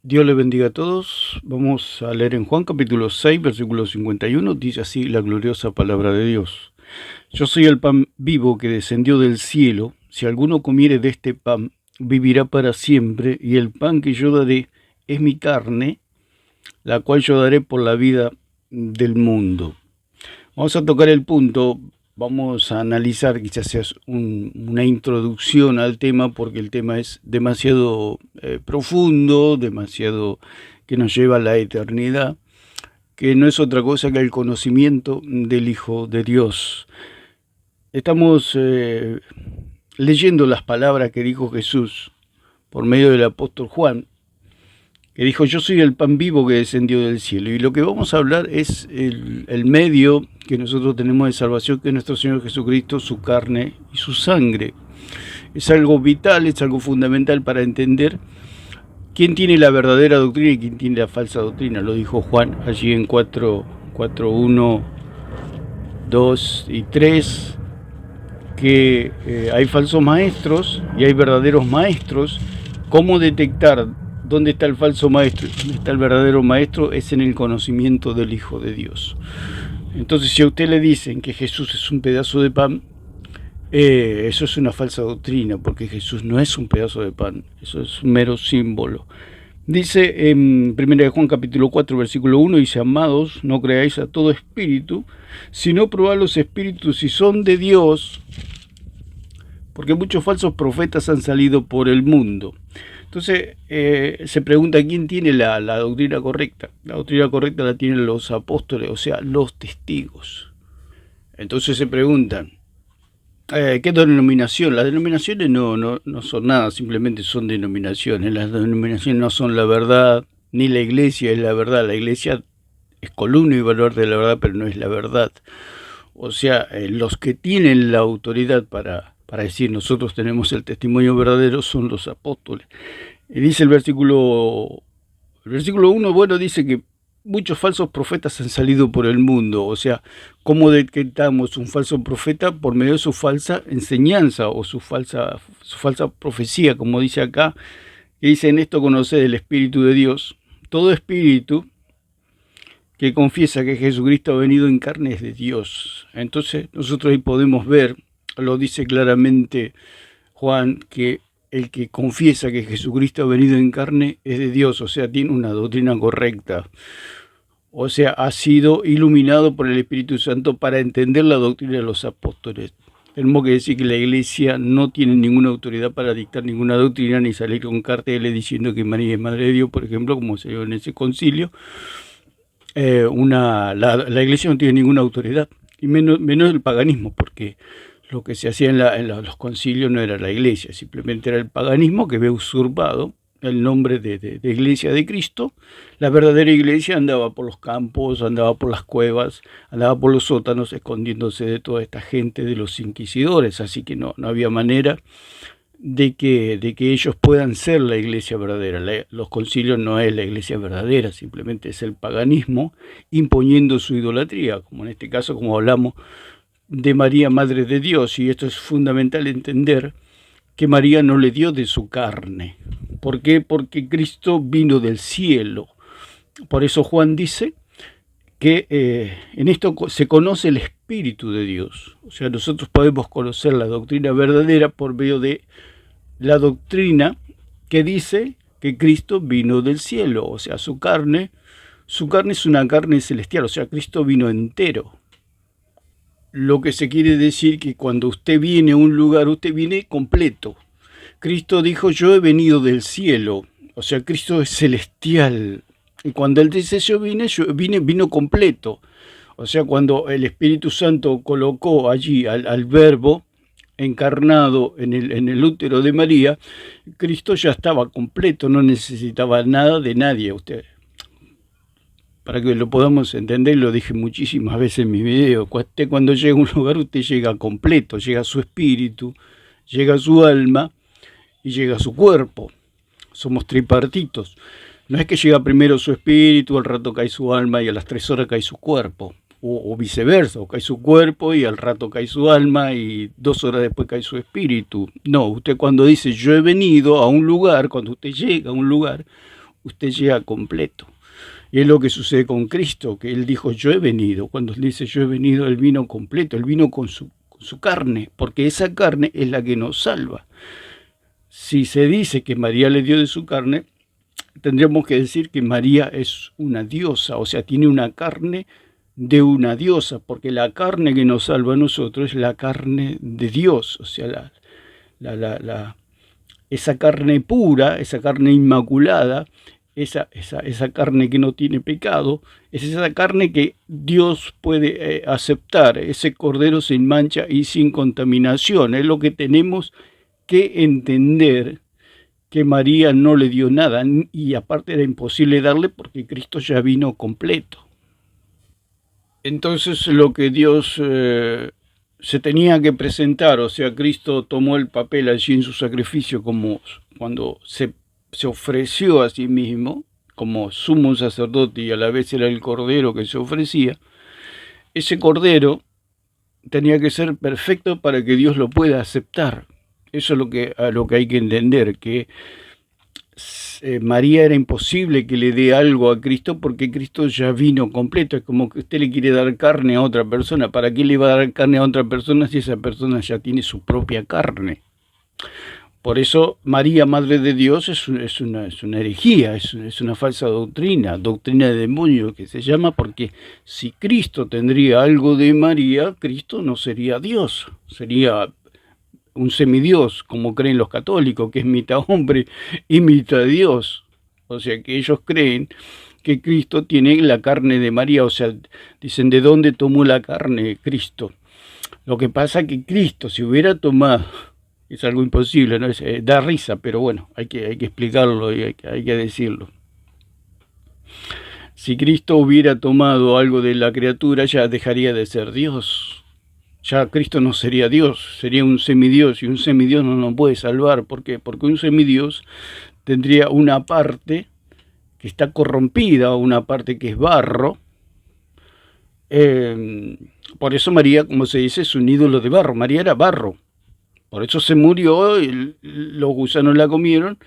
Dios le bendiga a todos. Vamos a leer en Juan capítulo 6, versículo 51. Dice así la gloriosa palabra de Dios. Yo soy el pan vivo que descendió del cielo. Si alguno comiere de este pan, vivirá para siempre. Y el pan que yo daré es mi carne, la cual yo daré por la vida del mundo. Vamos a tocar el punto. Vamos a analizar, quizás sea una introducción al tema, porque el tema es demasiado profundo, demasiado que nos lleva a la eternidad, que no es otra cosa que el conocimiento del Hijo de Dios. Estamos leyendo las palabras que dijo Jesús por medio del apóstol Juan, que dijo: yo soy el pan vivo que descendió del cielo. Y lo que vamos a hablar es el medio que nosotros tenemos de salvación, que es nuestro Señor Jesucristo, su carne y su sangre. Es algo vital, es algo fundamental para entender quién tiene la verdadera doctrina y quién tiene la falsa doctrina. Lo dijo Juan allí en 4:1, 2 y 3, que hay falsos maestros y hay verdaderos maestros. ¿Cómo detectar dónde está el falso maestro y dónde está el verdadero maestro? Es en el conocimiento del Hijo de Dios. Entonces, si a usted le dicen que Jesús es un pedazo de pan, eso es una falsa doctrina, porque Jesús no es un pedazo de pan, eso es un mero símbolo. Dice en 1 Juan capítulo 4, versículo 1, dice: amados, no creáis a todo espíritu, sino probad los espíritus si son de Dios, porque muchos falsos profetas han salido por el mundo. Entonces se pregunta quién tiene la doctrina correcta. La doctrina correcta la tienen los apóstoles, o sea, los testigos. Entonces se preguntan, ¿qué denominación? Las denominaciones no son nada, simplemente son denominaciones. Las denominaciones no son la verdad, ni la iglesia es la verdad. La iglesia es columna y baluarte de la verdad, pero no es la verdad. O sea, los que tienen la autoridad para decir nosotros tenemos el testimonio verdadero son los apóstoles. Y dice el versículo 1, bueno, dice que muchos falsos profetas han salido por el mundo. O sea, ¿cómo detectamos un falso profeta? Por medio de su falsa enseñanza o su falsa profecía, como dice acá, que dice: en esto conoced el Espíritu de Dios. Todo espíritu que confiesa que Jesucristo ha venido en carne es de Dios. Entonces nosotros ahí podemos ver, lo dice claramente Juan, que el que confiesa que Jesucristo ha venido en carne es de Dios, o sea, tiene una doctrina correcta. O sea, ha sido iluminado por el Espíritu Santo para entender la doctrina de los apóstoles. Tenemos que decir que la iglesia no tiene ninguna autoridad para dictar ninguna doctrina, ni salir con carteles diciendo que María es Madre de Dios, por ejemplo, como se dio en ese concilio. La iglesia no tiene ninguna autoridad, y menos el paganismo, porque lo que se hacía en los concilios no era la iglesia, simplemente era el paganismo que había usurpado el nombre de iglesia de Cristo. La verdadera iglesia andaba por los campos, andaba por las cuevas, andaba por los sótanos, escondiéndose de toda esta gente, de los inquisidores, así que no había manera de que ellos puedan ser la iglesia verdadera. Los concilios no es la iglesia verdadera, simplemente es el paganismo imponiendo su idolatría, como en este caso, como hablamos de María, Madre de Dios. Y esto es fundamental entender, que María no le dio de su carne. ¿Por qué? Porque Cristo vino del cielo. Por eso Juan dice que en esto se conoce el Espíritu de Dios. O sea, nosotros podemos conocer la doctrina verdadera por medio de la doctrina que dice que Cristo vino del cielo. O sea, su carne es una carne celestial, o sea, Cristo vino entero. Lo que se quiere decir que cuando usted viene a un lugar, usted viene completo. Cristo dijo: yo he venido del cielo, o sea, Cristo es celestial. Y cuando Él dice yo vino completo. O sea, cuando el Espíritu Santo colocó allí al Verbo encarnado en el útero de María, Cristo ya estaba completo, no necesitaba nada de nadie. Usted, para que lo podamos entender, lo dije muchísimas veces en mis videos, usted cuando llega a un lugar, usted llega completo, llega su espíritu, llega su alma y llega su cuerpo. Somos tripartitos. No es que llega primero su espíritu, al rato cae su alma y a las 3 horas cae su cuerpo, o viceversa, o cae su cuerpo y al rato cae su alma y 2 horas después cae su espíritu. No, usted cuando dice yo he venido a un lugar, cuando usted llega a un lugar, usted llega completo. Y es lo que sucede con Cristo, que Él dijo, yo he venido. Cuando Él dice yo he venido, Él vino completo, Él vino con su carne, porque esa carne es la que nos salva. Si se dice que María le dio de su carne, tendríamos que decir que María es una diosa, o sea, tiene una carne de una diosa, porque la carne que nos salva a nosotros es la carne de Dios, o sea, esa carne pura, esa carne inmaculada, esa carne que no tiene pecado, es esa carne que Dios puede aceptar, ese cordero sin mancha y sin contaminación. Es lo que tenemos que entender, que María no le dio nada, y aparte era imposible darle porque Cristo ya vino completo. Entonces lo que Dios se tenía que presentar, o sea, Cristo tomó el papel allí en su sacrificio, como cuando se ofreció a sí mismo como sumo sacerdote y a la vez era el cordero que se ofrecía. Ese cordero tenía que ser perfecto para que Dios lo pueda aceptar. Eso es lo que hay que entender, que María era imposible que le dé algo a Cristo porque Cristo ya vino completo. Es como que usted le quiere dar carne a otra persona. ¿Para qué le va a dar carne a otra persona si esa persona ya tiene su propia carne? Por eso María, Madre de Dios, es una herejía, es una falsa doctrina de demonio que se llama, porque si Cristo tendría algo de María, Cristo no sería Dios, sería un semidios, como creen los católicos, que es mitad hombre y mitad Dios. O sea que ellos creen que Cristo tiene la carne de María, o sea, dicen, ¿de dónde tomó la carne Cristo? Lo que pasa que Cristo, si hubiera tomado, es algo imposible, ¿no? Da risa, pero bueno, hay que explicarlo y hay que decirlo. Si Cristo hubiera tomado algo de la criatura, ya dejaría de ser Dios. Ya Cristo no sería Dios, sería un semidios, y un semidios no nos puede salvar. ¿Por qué? Porque un semidios tendría una parte que está corrompida, una parte que es barro. Por eso María, como se dice, es un ídolo de barro. María era barro. Por eso se murió, y los gusanos la comieron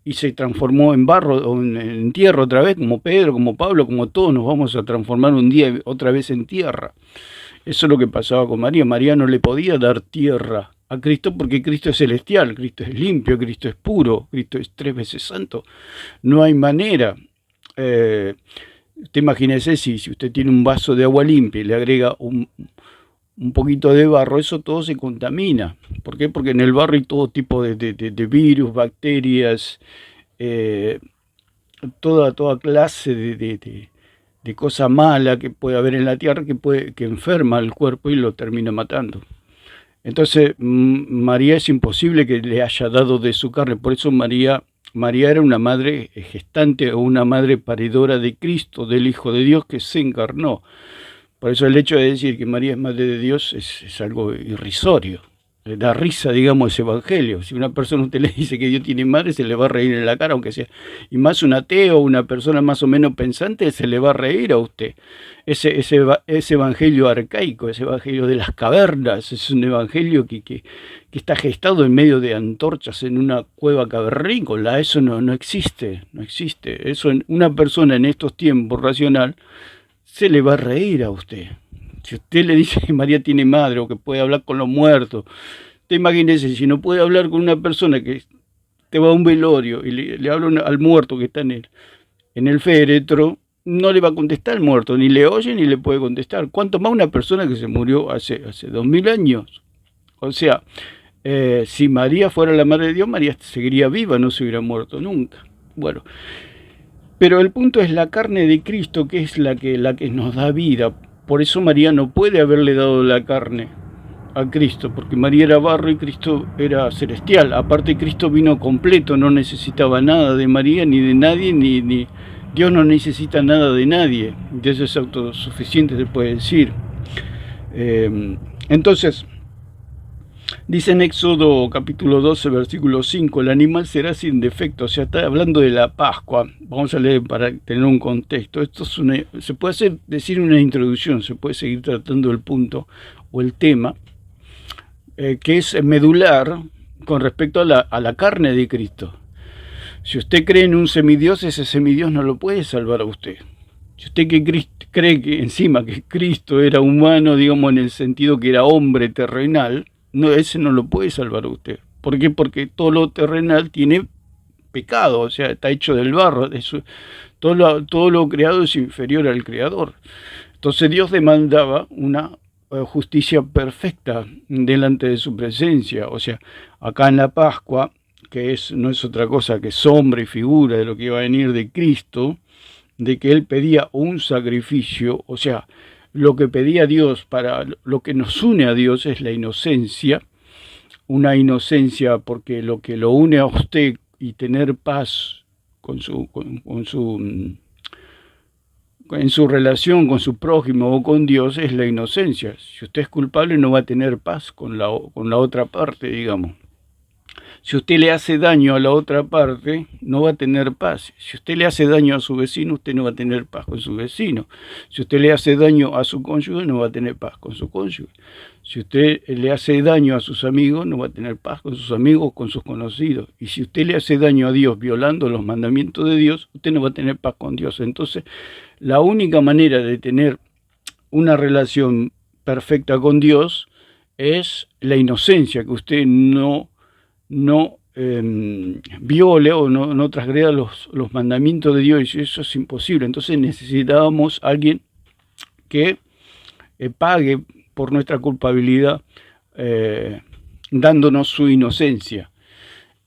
y se transformó en barro, o en tierra otra vez, como Pedro, como Pablo, como todos nos vamos a transformar un día otra vez en tierra. Eso es lo que pasaba con María. María no le podía dar tierra a Cristo porque Cristo es celestial, Cristo es limpio, Cristo es puro, Cristo es 3 veces santo. No hay manera. Usted imagínese si usted tiene un vaso de agua limpia y le agrega un poquito de barro, eso todo se contamina. ¿Por qué? Porque en el barro hay todo tipo de virus, bacterias, toda clase de cosa mala que puede haber en la tierra que enferma al cuerpo y lo termina matando. Entonces María es imposible que le haya dado de su carne. Por eso María era una madre gestante o una madre paridora de Cristo, del Hijo de Dios que se encarnó. Por eso el hecho de decir que María es Madre de Dios es algo irrisorio. Le da risa, digamos, ese evangelio. Si una persona usted le dice que Dios tiene madre, se le va a reír en la cara, aunque sea. Y más un ateo, una persona más o menos pensante, se le va a reír a usted. Ese evangelio arcaico, ese evangelio de las cavernas, es un evangelio que está gestado en medio de antorchas en una cueva cavernícola. Eso no existe, no existe. Eso una persona en estos tiempos racional se le va a reír a usted. Si usted le dice que María tiene madre o que puede hablar con los muertos, te imagínese, si no puede hablar con una persona que te va a un velorio y le habla al muerto que está en el féretro, no le va a contestar al muerto, ni le oye ni le puede contestar. ¿Cuánto más una persona que se murió hace 2000 años? O sea, si María fuera la madre de Dios, María seguiría viva, no se hubiera muerto nunca. Bueno, pero el punto es la carne de Cristo, que es la que nos da vida. Por eso María no puede haberle dado la carne a Cristo, porque María era barro y Cristo era celestial. Aparte, Cristo vino completo, no necesitaba nada de María ni de nadie, ni Dios no necesita nada de nadie. Dios es autosuficiente, se puede decir. Entonces, dice en Éxodo capítulo 12, versículo 5, el animal será sin defecto. O sea, está hablando de la Pascua. Vamos a leer para tener un contexto. Esto se puede decir una introducción, se puede seguir tratando el punto o el tema, que es medular con respecto a la carne de Cristo. Si usted cree en un semidios, ese semidios no lo puede salvar a usted. Si usted cree que encima que Cristo era humano, digamos en el sentido que era hombre terrenal, no, ese no lo puede salvar a usted. ¿Por qué? Porque todo lo terrenal tiene pecado, o sea, está hecho del barro. Todo lo creado es inferior al Creador. Entonces Dios demandaba una justicia perfecta delante de su presencia. O sea, acá en la Pascua, que no es otra cosa que sombra y figura de lo que iba a venir de Cristo, de que Él pedía un sacrificio, o sea, lo que pedía Dios, para lo que nos une a Dios es la inocencia, una inocencia porque lo que lo une a usted y tener paz en su relación con su prójimo o con Dios es la inocencia. Si usted es culpable no va a tener paz con la otra parte, digamos. Si usted le hace daño a la otra parte, no va a tener paz. Si usted le hace daño a su vecino, usted no va a tener paz con su vecino. Si usted le hace daño a su cónyuge, no va a tener paz con su cónyuge. Si usted le hace daño a sus amigos, no va a tener paz con sus amigos, con sus conocidos. Y si usted le hace daño a Dios violando los mandamientos de Dios, usted no va a tener paz con Dios. Entonces, la única manera de tener una relación perfecta con Dios es la inocencia, que usted no viole o no transgreda los mandamientos de Dios, y eso es imposible. Entonces necesitábamos a alguien que pague por nuestra culpabilidad, dándonos su inocencia.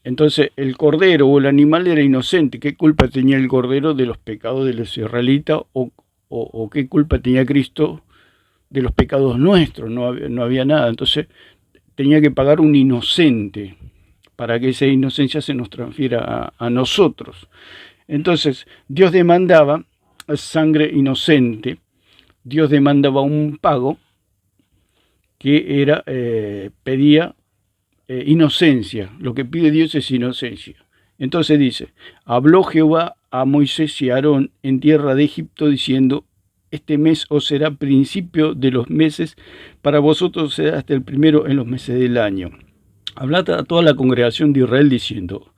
Entonces el cordero o el animal era inocente. ¿Qué culpa tenía el cordero de los pecados de los israelitas o qué culpa tenía Cristo de los pecados nuestros? No había nada. Entonces tenía que pagar un inocente para que esa inocencia se nos transfiera a nosotros. Entonces, Dios demandaba sangre inocente, Dios demandaba un pago que pedía inocencia. Lo que pide Dios es inocencia. Entonces dice, habló Jehová a Moisés y a Aarón en tierra de Egipto, diciendo, este mes os será principio de los meses, para vosotros será hasta el primero en los meses del año. Hablad a toda la congregación de Israel diciendo,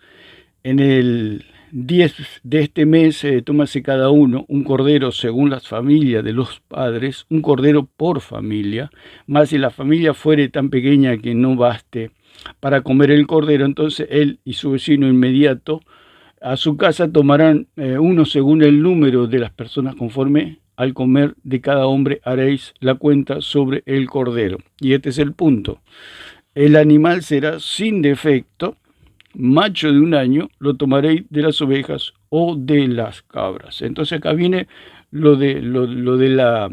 en el 10 de este mes tómase cada uno un cordero según las familias de los padres, un cordero por familia, mas si la familia fuere tan pequeña que no baste para comer el cordero, entonces él y su vecino inmediato a su casa tomarán uno según el número de las personas, conforme al comer de cada hombre haréis la cuenta sobre el cordero. Y este es el punto. El animal será sin defecto, macho de un año, lo tomaréis de las ovejas o de las cabras. Entonces acá viene lo de la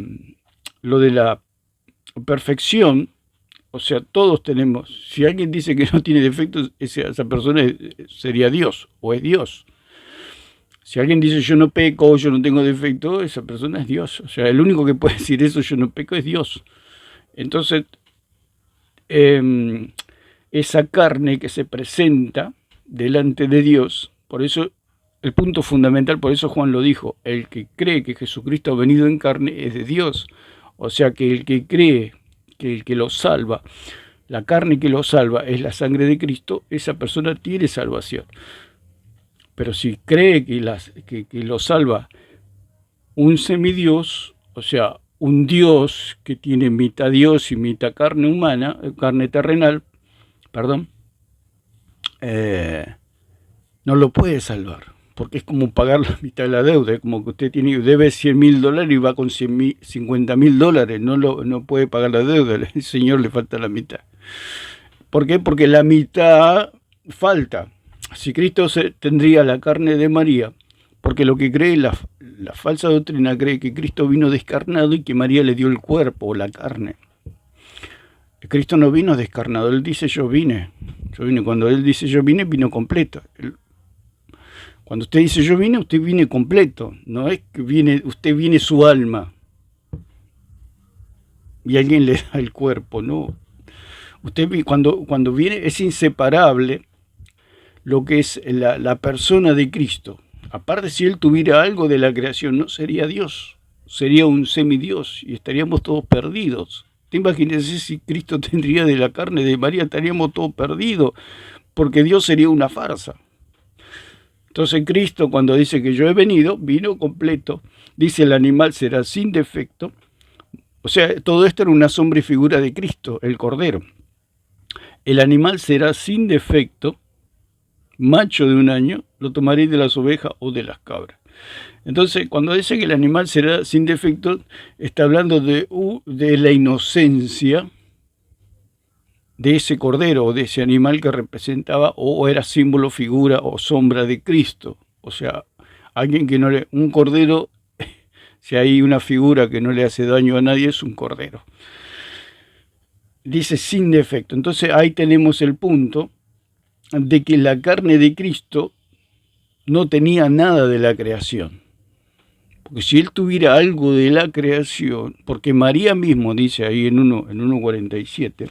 perfección. O sea, todos tenemos, si alguien dice que no tiene defectos, esa persona sería Dios o es Dios. Si alguien dice yo no peco, yo no tengo defecto, esa persona es Dios. O sea, el único que puede decir eso, yo no peco, es Dios. Entonces, esa carne que se presenta delante de Dios, por eso el punto fundamental, por eso Juan lo dijo, el que cree que Jesucristo ha venido en carne es de Dios. O sea que el que cree que el que lo salva, la carne que lo salva es la sangre de Cristo, esa persona tiene salvación. Pero si cree que lo salva un semidios, o sea, un Dios que tiene mitad Dios y mitad carne humana, carne terrenal, no lo puede salvar, porque es como pagar la mitad de la deuda. Es como que usted debe $100,000 y va con $50,000, no puede pagar la deuda, el Señor le falta la mitad. ¿Por qué? Porque la mitad falta. Si Cristo tendría la carne de María, porque lo que cree la falsa doctrina, cree que Cristo vino descarnado y que María le dio el cuerpo o la carne. Cristo no vino descarnado, Él dice yo vine. Cuando Él dice yo vine, vino completo. Cuando usted dice yo vine, usted viene completo. No es que usted viene su alma y alguien le da el cuerpo, no. Usted cuando viene es inseparable lo que es la persona de Cristo. Aparte, si Él tuviera algo de la creación, no sería Dios, sería un semidios y estaríamos todos perdidos. ¿Te imaginas si Cristo tendría de la carne de María? Estaríamos todos perdidos, porque Dios sería una farsa. Entonces Cristo, cuando dice que yo he venido, vino completo. Dice el animal será sin defecto. O sea, todo esto era una sombra y figura de Cristo, el Cordero. El animal será sin defecto, macho de 1 año, lo tomaréis de las ovejas o de las cabras. Entonces, cuando dice que el animal será sin defecto, está hablando de la inocencia de ese cordero o de ese animal que representaba o era símbolo, figura o sombra de Cristo. O sea, alguien que no le... Un cordero, si hay una figura que no le hace daño a nadie, es un cordero. Dice sin defecto. Entonces ahí tenemos el punto de que la carne de Cristo no tenía nada de la creación. Porque si él tuviera algo de la creación, porque María mismo dice ahí en 1:47,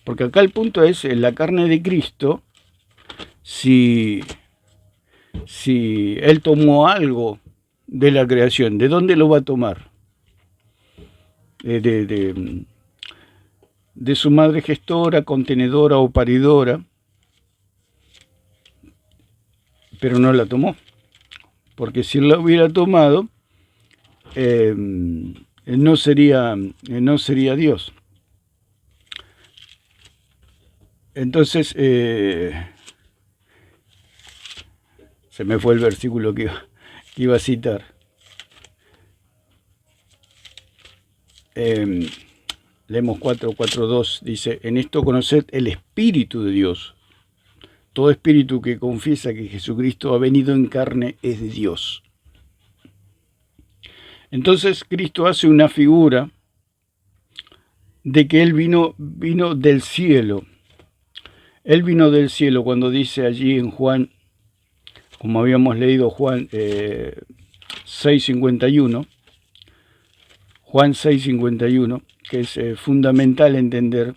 porque acá el punto es, en la carne de Cristo, si él tomó algo de la creación, ¿de dónde lo va a tomar? De su madre gestora, contenedora o paridora, pero no la tomó. Porque si él la hubiera tomado, no sería Dios. Entonces, se me fue el versículo que iba a citar. Leemos 4:2, dice, en esto conoced el Espíritu de Dios. Todo espíritu que confiesa que Jesucristo ha venido en carne es de Dios. Entonces Cristo hace una figura de que Él vino del cielo. Él vino del cielo cuando dice allí en Juan, como habíamos leído Juan 6:51, Juan 6:51, que es fundamental entender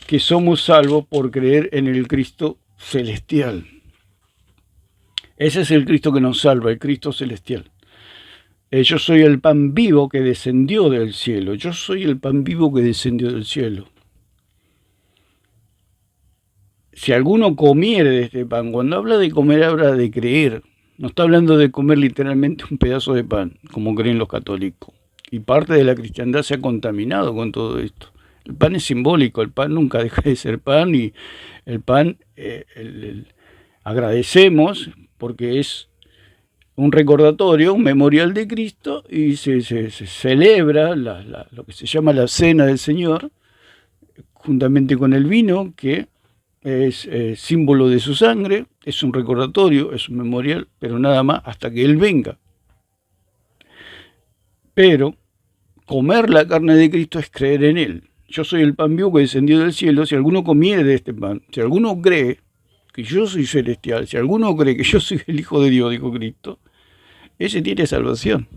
que somos salvos por creer en el Cristo celestial. Ese es el Cristo que nos salva, el Cristo celestial. Yo soy el pan vivo que descendió del cielo. Yo soy el pan vivo que descendió del cielo. Si alguno comiere de este pan, cuando habla de comer, habla de creer. No está hablando de comer literalmente un pedazo de pan, como creen los católicos. Y parte de la cristiandad se ha contaminado con todo esto. El pan es simbólico, el pan nunca deja de ser pan y el pan agradecemos porque es un recordatorio, un memorial de Cristo y se celebra lo que se llama la cena del Señor juntamente con el vino que es símbolo de su sangre, es un recordatorio, es un memorial, pero nada más hasta que Él venga. Pero comer la carne de Cristo es creer en Él. Yo soy el pan vivo que descendió del cielo. Si alguno comiere de este pan, si alguno cree que yo soy celestial, si alguno cree que yo soy el Hijo de Dios, dijo Cristo, ese tiene salvación.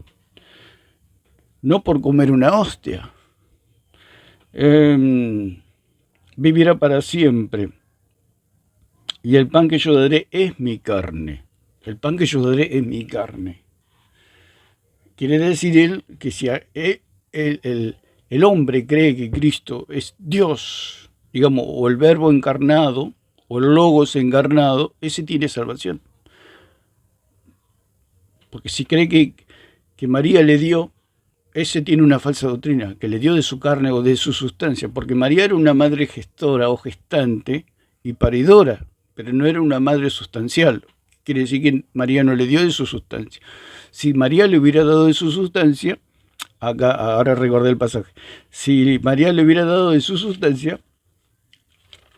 No por comer una hostia. Vivirá para siempre. Y el pan que yo daré es mi carne. El pan que yo daré es mi carne. Quiere decir él que si el hombre cree que Cristo es Dios, digamos, o el verbo encarnado, o el logos encarnado, ese tiene salvación. Porque si cree que María le dio, ese tiene una falsa doctrina, que le dio de su carne o de su sustancia, porque María era una madre gestora o gestante y paridora, pero no era una madre sustancial. Quiere decir que María no le dio de su sustancia. Si María le hubiera dado de su sustancia, acá ahora recordé el pasaje, si María le hubiera dado de su sustancia,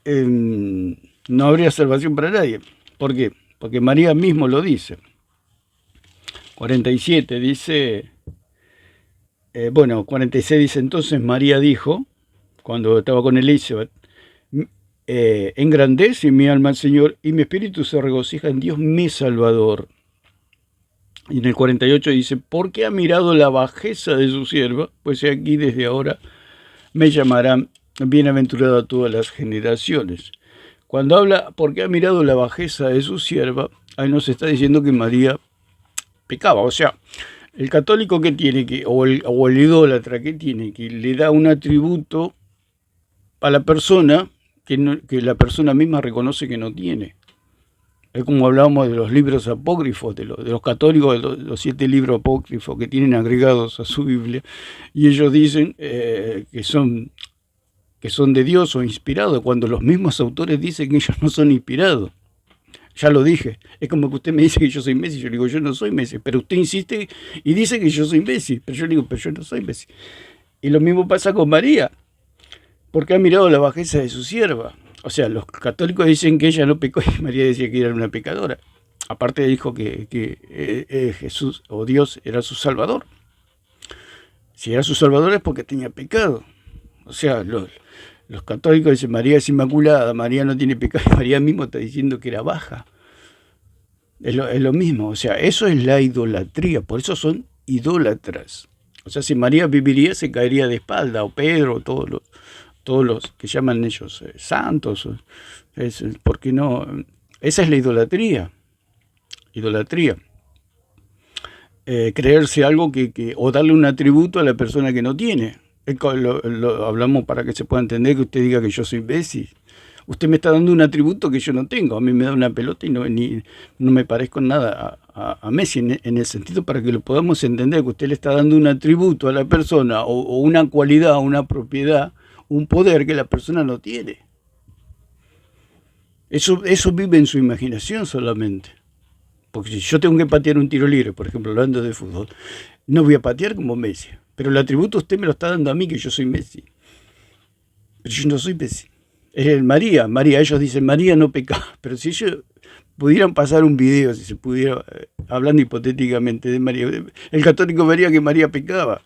no habría salvación para nadie. ¿Por qué? Porque María mismo lo dice. 47 dice, 46 dice, entonces María dijo, cuando estaba con Elizabeth, engrandece mi alma al Señor y mi espíritu se regocija en Dios mi Salvador. Y en el 48 dice, porque ha mirado la bajeza de su sierva, pues aquí desde ahora me llamarán bienaventurada todas las generaciones. Cuando habla, porque ha mirado la bajeza de su sierva, ahí nos está diciendo que María pecaba. O sea, el católico que tiene que, o el idólatra que tiene, que le da un atributo a la persona que la persona misma reconoce que no tiene. Es como hablábamos de los libros apócrifos, de los católicos, de los 7 libros apócrifos que tienen agregados a su Biblia, y ellos dicen que son de Dios o inspirados, cuando los mismos autores dicen que ellos no son inspirados. Ya lo dije, es como que usted me dice que yo soy Messi, yo le digo, yo no soy Messi, pero usted insiste y dice que yo soy Messi, pero yo le digo, pero yo no soy Messi. Y lo mismo pasa con María, porque ha mirado la bajeza de su sierva. O sea, los católicos dicen que ella no pecó y María decía que era una pecadora. Aparte dijo que Jesús o Dios era su salvador. Si era su salvador es porque tenía pecado. O sea, los católicos dicen María es inmaculada, María no tiene pecado, y María mismo está diciendo que era baja. Es lo mismo, o sea, eso es la idolatría, por eso son idólatras. O sea, si María viviría se caería de espalda, o Pedro, todos los que llaman ellos santos, porque no, esa es la idolatría. Creerse algo o darle un atributo a la persona que no tiene. Lo hablamos para que se pueda entender, que usted diga que yo soy Messi. Usted me está dando un atributo que yo no tengo. A mí me da una pelota y no me parezco en nada a Messi, en el sentido para que lo podamos entender, que usted le está dando un atributo a la persona o una cualidad, una propiedad, un poder que la persona no tiene. Eso vive en su imaginación solamente. Porque si yo tengo que patear un tiro libre, por ejemplo, hablando de fútbol, no voy a patear como Messi. Pero el atributo usted me lo está dando a mí, que yo soy Messi. Pero yo no soy Messi. Es María, ellos dicen María no pecaba. Pero si ellos pudieran pasar un video, si se pudiera, hablando hipotéticamente de María, el católico vería que María pecaba.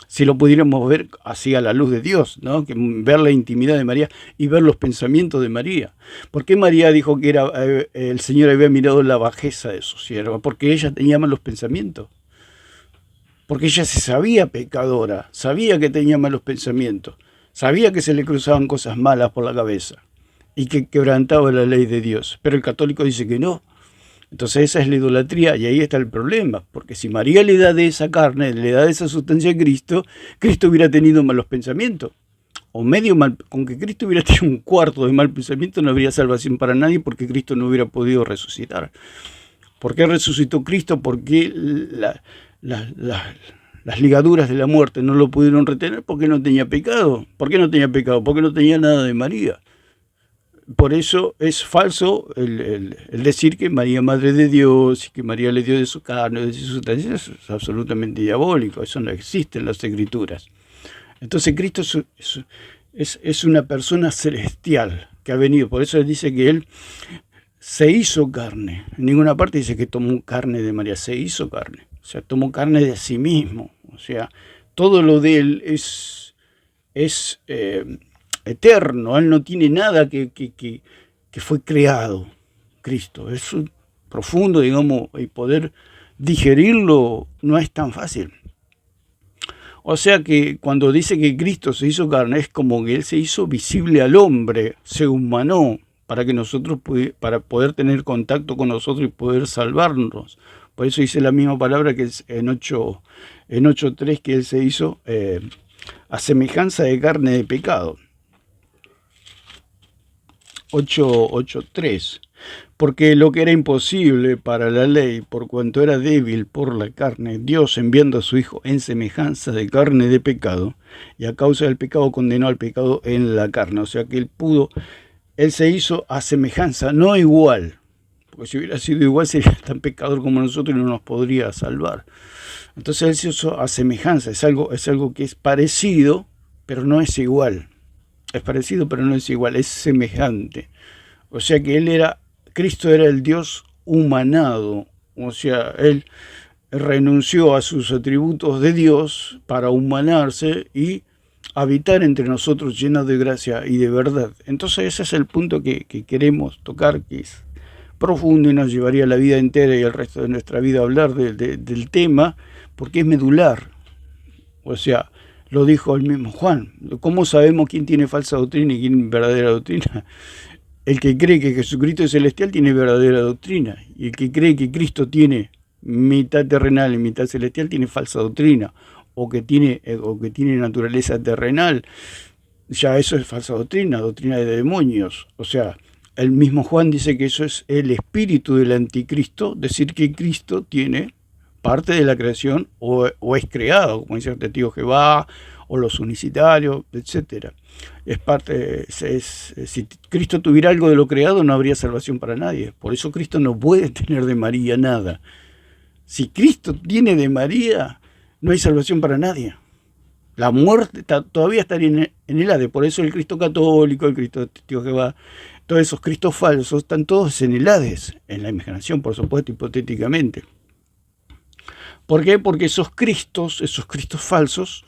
Si lo pudiéramos ver así a la luz de Dios, ¿no? Que ver la intimidad de María y ver los pensamientos de María. ¿Por qué María dijo que el Señor había mirado la bajeza de su sierva? Porque ella tenía malos pensamientos. Porque ella se sabía pecadora, sabía que tenía malos pensamientos, sabía que se le cruzaban cosas malas por la cabeza y que quebrantaba la ley de Dios. Pero el católico dice que no. Entonces esa es la idolatría y ahí está el problema, porque si María le da de esa carne, le da de esa sustancia a Cristo, Cristo hubiera tenido malos pensamientos, o medio mal, con que Cristo hubiera tenido un cuarto de mal pensamiento no habría salvación para nadie, porque Cristo no hubiera podido resucitar. ¿Por qué resucitó Cristo? Porque las ligaduras de la muerte no lo pudieron retener, porque no tenía pecado. ¿Por qué no tenía pecado? Porque no tenía nada de María. Por eso es falso el decir que María Madre de Dios y que María le dio de su carne, de su sustancia, es absolutamente diabólico. Eso no existe en las Escrituras. Entonces Cristo es una persona celestial que ha venido. Por eso él dice que él se hizo carne. En ninguna parte dice que tomó carne de María, se hizo carne. O sea, tomó carne de sí mismo. O sea, todo lo de él es eterno. Él no tiene nada que fue creado. Cristo es profundo, digamos, y poder digerirlo no es tan fácil. O sea que cuando dice que Cristo se hizo carne, es como que él se hizo visible al hombre, se humanó para que nosotros, para poder tener contacto con nosotros y poder salvarnos. Por eso dice la misma palabra que es en 8.3, que él se hizo a semejanza de carne de pecado. 8.3. Porque lo que era imposible para la ley, por cuanto era débil por la carne, Dios, enviando a su Hijo en semejanza de carne de pecado, y a causa del pecado condenó al pecado en la carne. O sea que él se hizo a semejanza, no igual. Porque si hubiera sido igual sería tan pecador como nosotros y no nos podría salvar. Entonces él se hizo a semejanza, es algo que es parecido, pero no es igual. Es parecido, pero no es igual, es semejante. O sea que Cristo era el Dios humanado. O sea, él renunció a sus atributos de Dios para humanarse y habitar entre nosotros lleno de gracia y de verdad. Entonces ese es el punto que queremos tocar, que es profundo y nos llevaría la vida entera y el resto de nuestra vida a hablar del tema, porque es medular. O sea, lo dijo el mismo Juan. ¿Cómo sabemos quién tiene falsa doctrina y quién verdadera doctrina? El que cree que Jesucristo es celestial tiene verdadera doctrina. Y el que cree que Cristo tiene mitad terrenal y mitad celestial tiene falsa doctrina. O que tiene naturaleza terrenal. ya eso es falsa doctrina, doctrina de demonios. O sea, el mismo Juan dice que eso es el espíritu del anticristo, decir que Cristo tiene parte de la creación o es creado, como dice el testigo de Jehová, o los unicitarios, etcétera. Es parte, si Cristo tuviera algo de lo creado, no habría salvación para nadie. Por eso Cristo no puede tener de María nada. Si Cristo tiene de María, no hay salvación para nadie. La muerte todavía estaría en el Hades. Por eso el Cristo católico, el Cristo testigo de Jehová, todos esos Cristos falsos están todos en el Hades, en la imaginación, por supuesto, hipotéticamente. ¿Por qué? Porque esos Cristos falsos,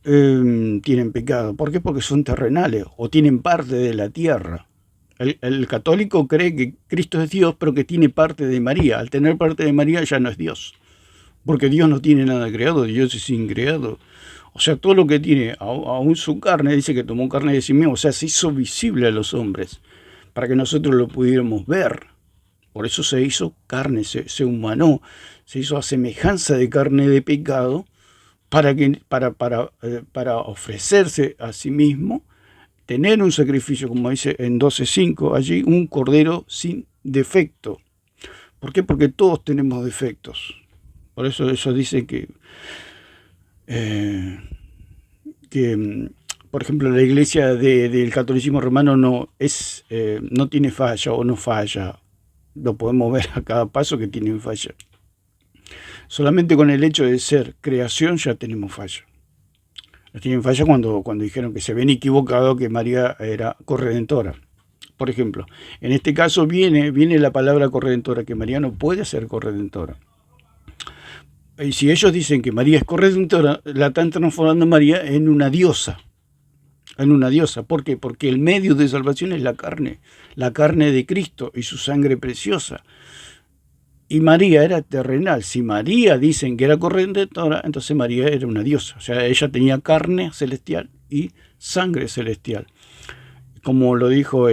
tienen pecado. ¿Por qué? Porque son terrenales o tienen parte de la tierra. El católico cree que Cristo es Dios, pero que tiene parte de María. Al tener parte de María ya no es Dios, porque Dios no tiene nada creado, Dios es increado. O sea, todo lo que tiene, aún su carne, dice que tomó carne de sí mismo, o sea, se hizo visible a los hombres, para que nosotros lo pudiéramos ver. Por eso se hizo carne, se humanó, se hizo a semejanza de carne de pecado, para ofrecerse a sí mismo, tener un sacrificio, como dice en 12:5, allí un cordero sin defecto. ¿Por qué? Porque todos tenemos defectos. Por eso dice que, por ejemplo, la iglesia del catolicismo romano no tiene falla o no falla. Lo podemos ver a cada paso que tienen falla. Solamente con el hecho de ser creación ya tenemos falla. Tienen falla cuando dijeron que se habían equivocado, que María era corredentora. Por ejemplo, en este caso viene la palabra corredentora, que María no puede ser corredentora. Y si ellos dicen que María es corredentora, la están transformando a María en una diosa. ¿Por qué? Porque el medio de salvación es la carne de Cristo y su sangre preciosa. Y María era terrenal. Si María dicen que era corredentora, entonces María era una diosa. O sea, ella tenía carne celestial y sangre celestial. Como lo dijo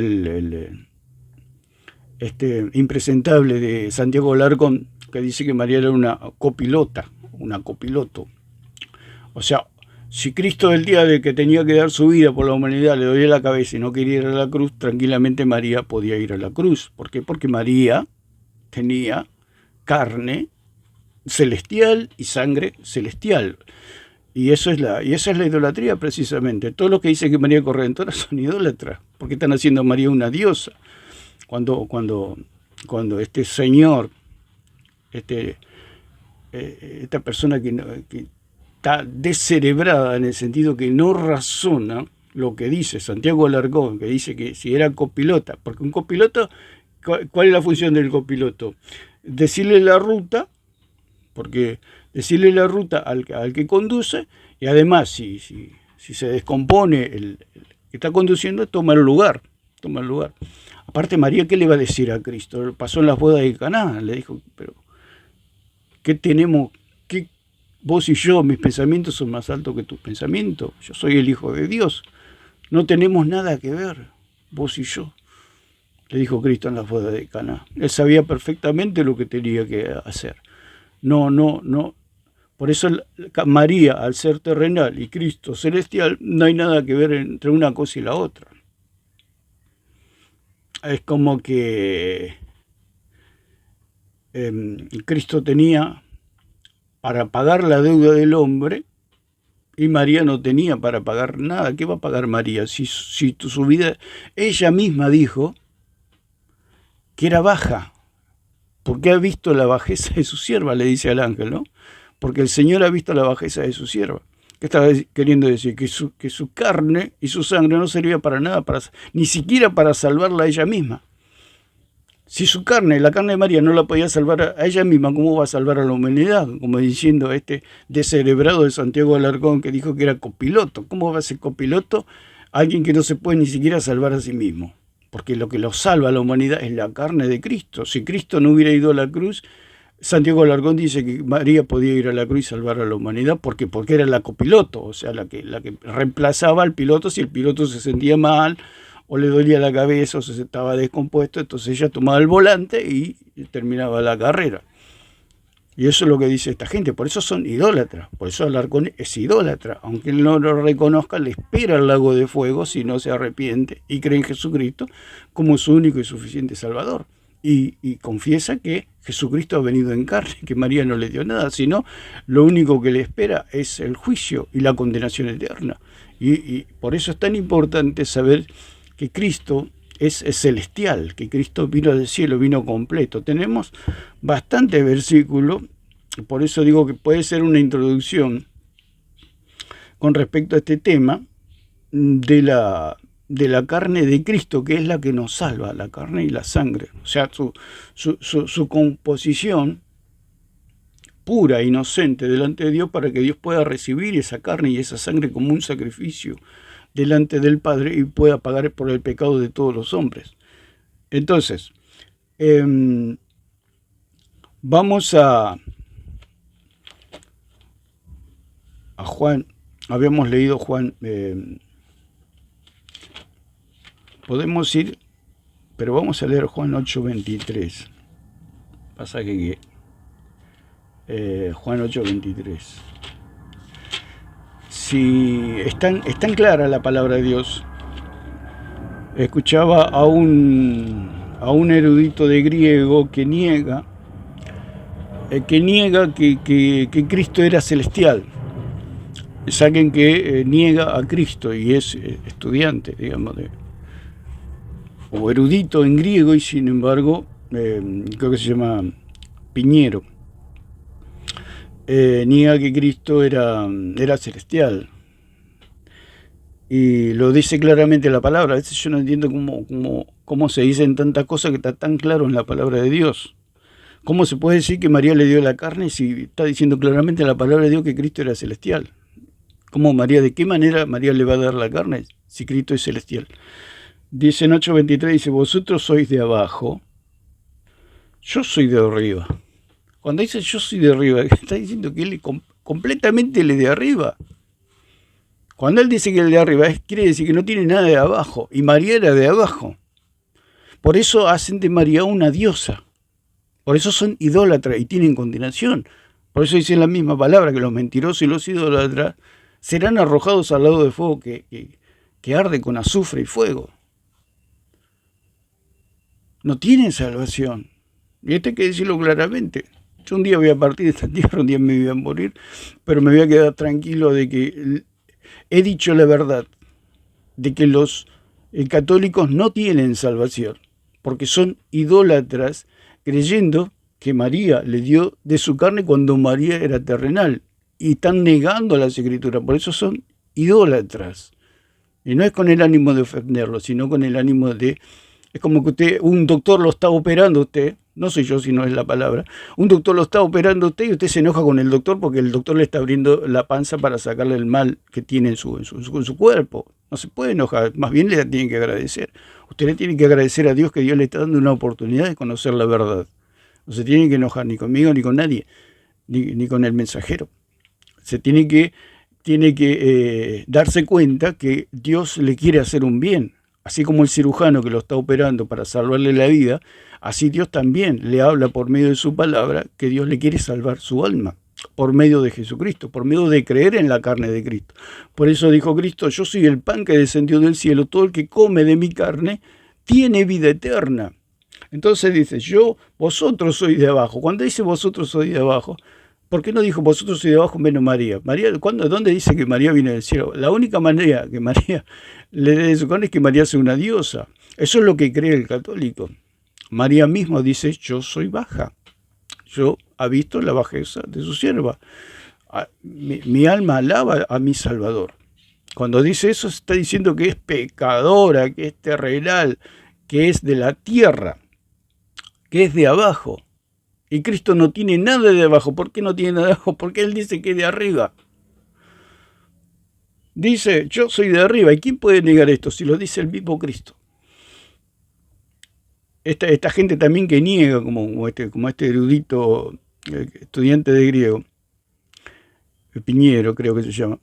impresentable de Santiago Alarcón, que dice que María era una copiloto. O sea, si Cristo el día de que tenía que dar su vida por la humanidad le dolía la cabeza y no quería ir a la cruz, tranquilamente María podía ir a la cruz. ¿Por qué? Porque María tenía carne celestial y sangre celestial. Y esa es la idolatría, precisamente. Todos los que dicen que María es corredentora son idólatras, porque están haciendo a María una diosa. Cuando este señor, esta persona que está descerebrada, en el sentido que no razona lo que dice Santiago Alarcón, que dice que si era copilota, porque un copiloto, ¿cuál es la función del copiloto? Decirle la ruta, porque decirle la ruta al que conduce, y además si se descompone el que está conduciendo, toma el lugar. Aparte, María, ¿qué le va a decir a Cristo? Pasó en las bodas de Caná, le dijo, pero ¿qué tenemos? ¿Qué, vos y yo, mis pensamientos son más altos que tus pensamientos? Yo soy el Hijo de Dios. No tenemos nada que ver, vos y yo, le dijo Cristo en las bodas de Caná. Él sabía perfectamente lo que tenía que hacer. No. Por eso María, al ser terrenal, y Cristo celestial, no hay nada que ver entre una cosa y la otra. Es como que Cristo tenía para pagar la deuda del hombre y María no tenía para pagar nada. ¿Qué va a pagar María? Si su vida, ella misma dijo que era baja, porque ha visto la bajeza de su sierva, le dice al ángel, ¿no? Porque el Señor ha visto la bajeza de su sierva. ¿Qué estaba queriendo decir? Que su carne y su sangre no servía para nada, ni siquiera para salvarla a ella misma. Si la carne de María no la podía salvar a ella misma, ¿cómo va a salvar a la humanidad? Como diciendo descerebrado de Santiago Alarcón, que dijo que era copiloto. ¿Cómo va a ser copiloto alguien que no se puede ni siquiera salvar a sí mismo? Porque lo que lo salva a la humanidad es la carne de Cristo. Si Cristo no hubiera ido a la cruz, Santiago Alarcón dice que María podía ir a la cruz y salvar a la humanidad porque era la copiloto, o sea, la que reemplazaba al piloto si el piloto se sentía mal o le dolía la cabeza o se estaba descompuesto, entonces ella tomaba el volante y terminaba la carrera. Y eso es lo que dice esta gente. Por eso son idólatras. Por eso Alarcón es idólatra. Aunque él no lo reconozca, le espera el lago de fuego si no se arrepiente y cree en Jesucristo como su único y suficiente Salvador. Y confiesa que Jesucristo ha venido en carne, que María no le dio nada, sino lo único que le espera es el juicio y la condenación eterna. Y por eso es tan importante saber que Cristo es celestial, que Cristo vino del cielo, vino completo. Tenemos bastantes versículos, por eso digo que puede ser una introducción con respecto a este tema de la carne de Cristo, que es la que nos salva, la carne y la sangre. O sea, su composición pura, inocente delante de Dios, para que Dios pueda recibir esa carne y esa sangre como un sacrificio delante del Padre y pueda pagar por el pecado de todos los hombres. Entonces, vamos a Juan. Habíamos leído Juan, podemos ir, pero vamos a leer Juan 8:23. Pasa que Juan 8:23. Si es tan clara la palabra de Dios. Escuchaba a un erudito de griego que niega que Cristo era celestial. Saquen que niega a Cristo y es estudiante, digamos, o erudito en griego, y sin embargo, creo que se llama Piñero, niega que Cristo era celestial. Y lo dice claramente la palabra. A veces yo no entiendo cómo se dicen tantas cosas que está tan claro en la palabra de Dios. ¿Cómo se puede decir que María le dio la carne si está diciendo claramente en la palabra de Dios que Cristo era celestial? ¿Cómo María, de qué manera María le va a dar la carne si Cristo es celestial? Dice en 8:23, dice, vosotros sois de abajo, yo soy de arriba. Cuando dice yo soy de arriba, está diciendo que él es completamente el de arriba. Cuando él dice que el de arriba, quiere decir que no tiene nada de abajo. Y María era de abajo. Por eso hacen de María una diosa. Por eso son idólatras y tienen condenación. Por eso dice la misma palabra, que los mentirosos y los idólatras serán arrojados al lago de fuego que arde con azufre y fuego. No tienen salvación. Y esto hay que decirlo claramente. Yo un día voy a partir de esta tierra, un día me voy a morir, pero me voy a quedar tranquilo de que he dicho la verdad, de que los católicos no tienen salvación, porque son idólatras, creyendo que María le dio de su carne cuando María era terrenal, y están negando las Escrituras. Por eso son idólatras. Y no es con el ánimo de ofenderlo, sino con el ánimo de... Es como que un doctor lo está operando a usted, no soy yo, sino es la palabra. Un doctor lo está operando a usted y usted se enoja con el doctor porque el doctor le está abriendo la panza para sacarle el mal que tiene en su cuerpo. No se puede enojar, más bien le tiene que agradecer. Usted le tiene que agradecer a Dios que Dios le está dando una oportunidad de conocer la verdad. No se tiene que enojar ni conmigo ni con nadie, ni con el mensajero. Se tiene que darse cuenta que Dios le quiere hacer un bien. Así como el cirujano que lo está operando para salvarle la vida, así Dios también le habla por medio de su palabra que Dios le quiere salvar su alma, por medio de Jesucristo, por medio de creer en la carne de Cristo. Por eso dijo Cristo, yo soy el pan que descendió del cielo, todo el que come de mi carne tiene vida eterna. Entonces dice, vosotros sois de abajo. Cuando dice vosotros sois de abajo, ¿por qué no dijo vosotros sois de abajo menos María? ¿Dónde dice que María viene del cielo? La única manera que María le dé de su carne es que María sea una diosa. Eso es lo que cree el católico. María misma dice, yo soy baja. Yo ha visto la bajeza de su sierva. Mi alma alaba a mi Salvador. Cuando dice eso, está diciendo que es pecadora, que es terrenal, que es de la tierra, que es de abajo. Y Cristo no tiene nada de abajo. ¿Por qué no tiene nada de abajo? Porque Él dice que es de arriba. Dice, yo soy de arriba. ¿Y quién puede negar esto si lo dice el mismo Cristo? Esta gente también que niega, como este erudito estudiante de griego, Piñero creo que se llama.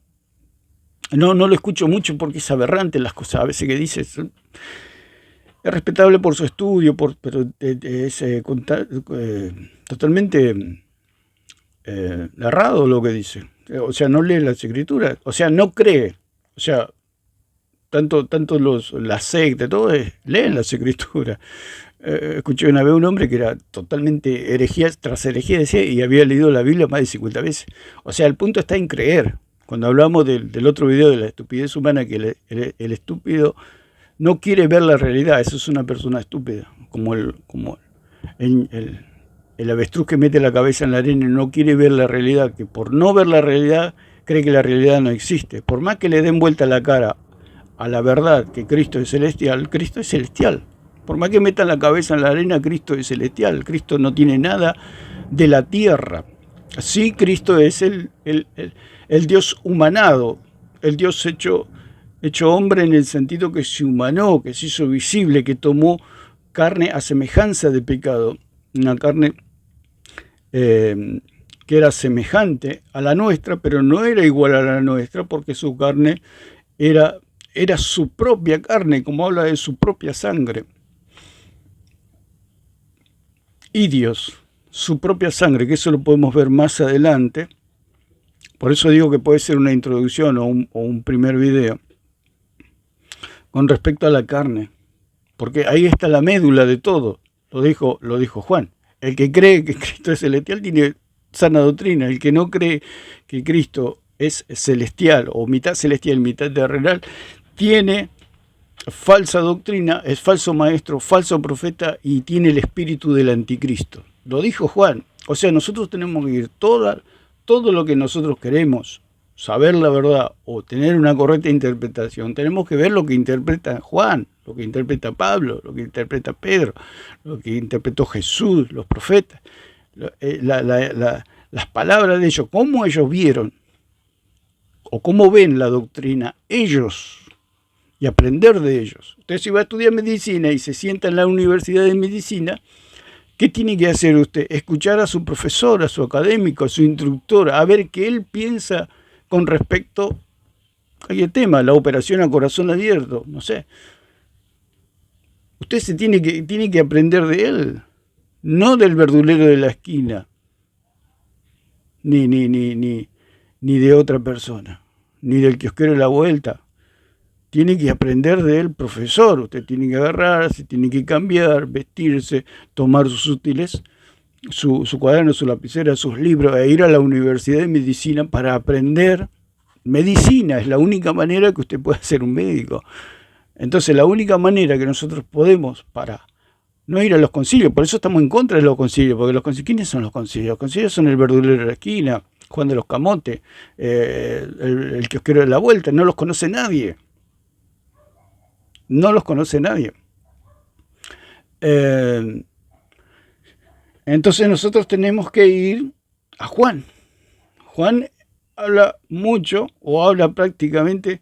No lo escucho mucho porque es aberrante las cosas a veces que dice. Es respetable por su estudio, pero es totalmente errado lo que dice. O sea, no lee las escrituras, o sea, no cree. O sea, tanto las sectas, todo leen las escrituras. Escuché una vez un hombre que era totalmente herejía tras herejía, decía, y había leído la Biblia más de 50 veces. O sea, el punto está en creer. Cuando hablamos del otro video de la estupidez humana, que el estúpido no quiere ver la realidad, eso es una persona estúpida, como el avestruz que mete la cabeza en la arena y no quiere ver la realidad, que por no ver la realidad cree que la realidad no existe. Por más que le den vuelta la cara a la verdad que Cristo es celestial, Cristo es celestial. Por más que metan la cabeza en la arena, Cristo es celestial. Cristo no tiene nada de la tierra. Sí, Cristo es el Dios humanado, el Dios hecho hombre en el sentido que se humanó, que se hizo visible, que tomó carne a semejanza de pecado. Una carne que era semejante a la nuestra, pero no era igual a la nuestra, porque su carne era su propia carne, como habla de su propia sangre. Y Dios, su propia sangre, que eso lo podemos ver más adelante. Por eso digo que puede ser una introducción o un primer video con respecto a la carne, porque ahí está la médula de todo. Lo dijo Juan. El que cree que Cristo es celestial tiene sana doctrina. El que no cree que Cristo es celestial o mitad celestial, mitad terrenal, tiene falsa doctrina, es falso maestro, falso profeta y tiene el espíritu del anticristo. Lo dijo Juan. O sea, nosotros tenemos que ir todo lo que nosotros queremos, saber la verdad o tener una correcta interpretación, tenemos que ver lo que interpreta Juan, lo que interpreta Pablo, lo que interpreta Pedro, lo que interpretó Jesús, los profetas, las palabras de ellos, cómo ellos vieron o cómo ven la doctrina ellos, y aprender de ellos. Usted si va a estudiar medicina y se sienta en la universidad de medicina, ¿qué tiene que hacer usted? Escuchar a su profesor, a su académico, a su instructor, a ver qué él piensa con respecto a qué tema, la operación a corazón abierto, no sé. Usted se tiene que aprender de él, no del verdulero de la esquina, ni de otra persona, ni del kiosquero de la vuelta. Tiene que aprender del profesor. Usted tiene que agarrarse, tiene que cambiar, vestirse, tomar sus útiles, su cuaderno, su lapicera, sus libros, e ir a la universidad de medicina para aprender medicina. Es la única manera que usted puede ser un médico. Entonces, la única manera que nosotros podemos para no ir a los concilios, por eso estamos en contra de los concilios, porque ¿quiénes son los concilios? Los concilios son el verdulero de la esquina, Juan de los Camotes, el kiosquero de la vuelta, no los conoce nadie. No los conoce nadie. Entonces nosotros tenemos que ir a Juan. Juan habla mucho o habla prácticamente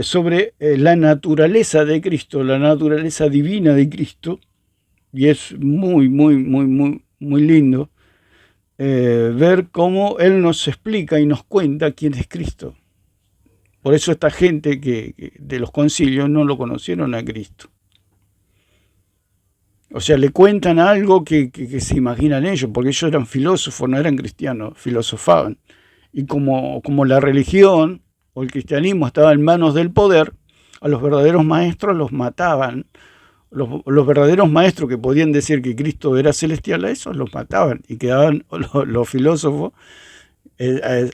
sobre la naturaleza de Cristo, la naturaleza divina de Cristo, y es muy lindo ver cómo Él nos explica y nos cuenta quién es Cristo. Por eso esta gente que de los concilios no lo conocieron a Cristo. O sea, le cuentan algo que se imaginan ellos, porque ellos eran filósofos, no eran cristianos, filosofaban. Y como la religión o el cristianismo estaba en manos del poder, a los verdaderos maestros los mataban. Los verdaderos maestros que podían decir que Cristo era celestial, a esos los mataban. Y quedaban los filósofos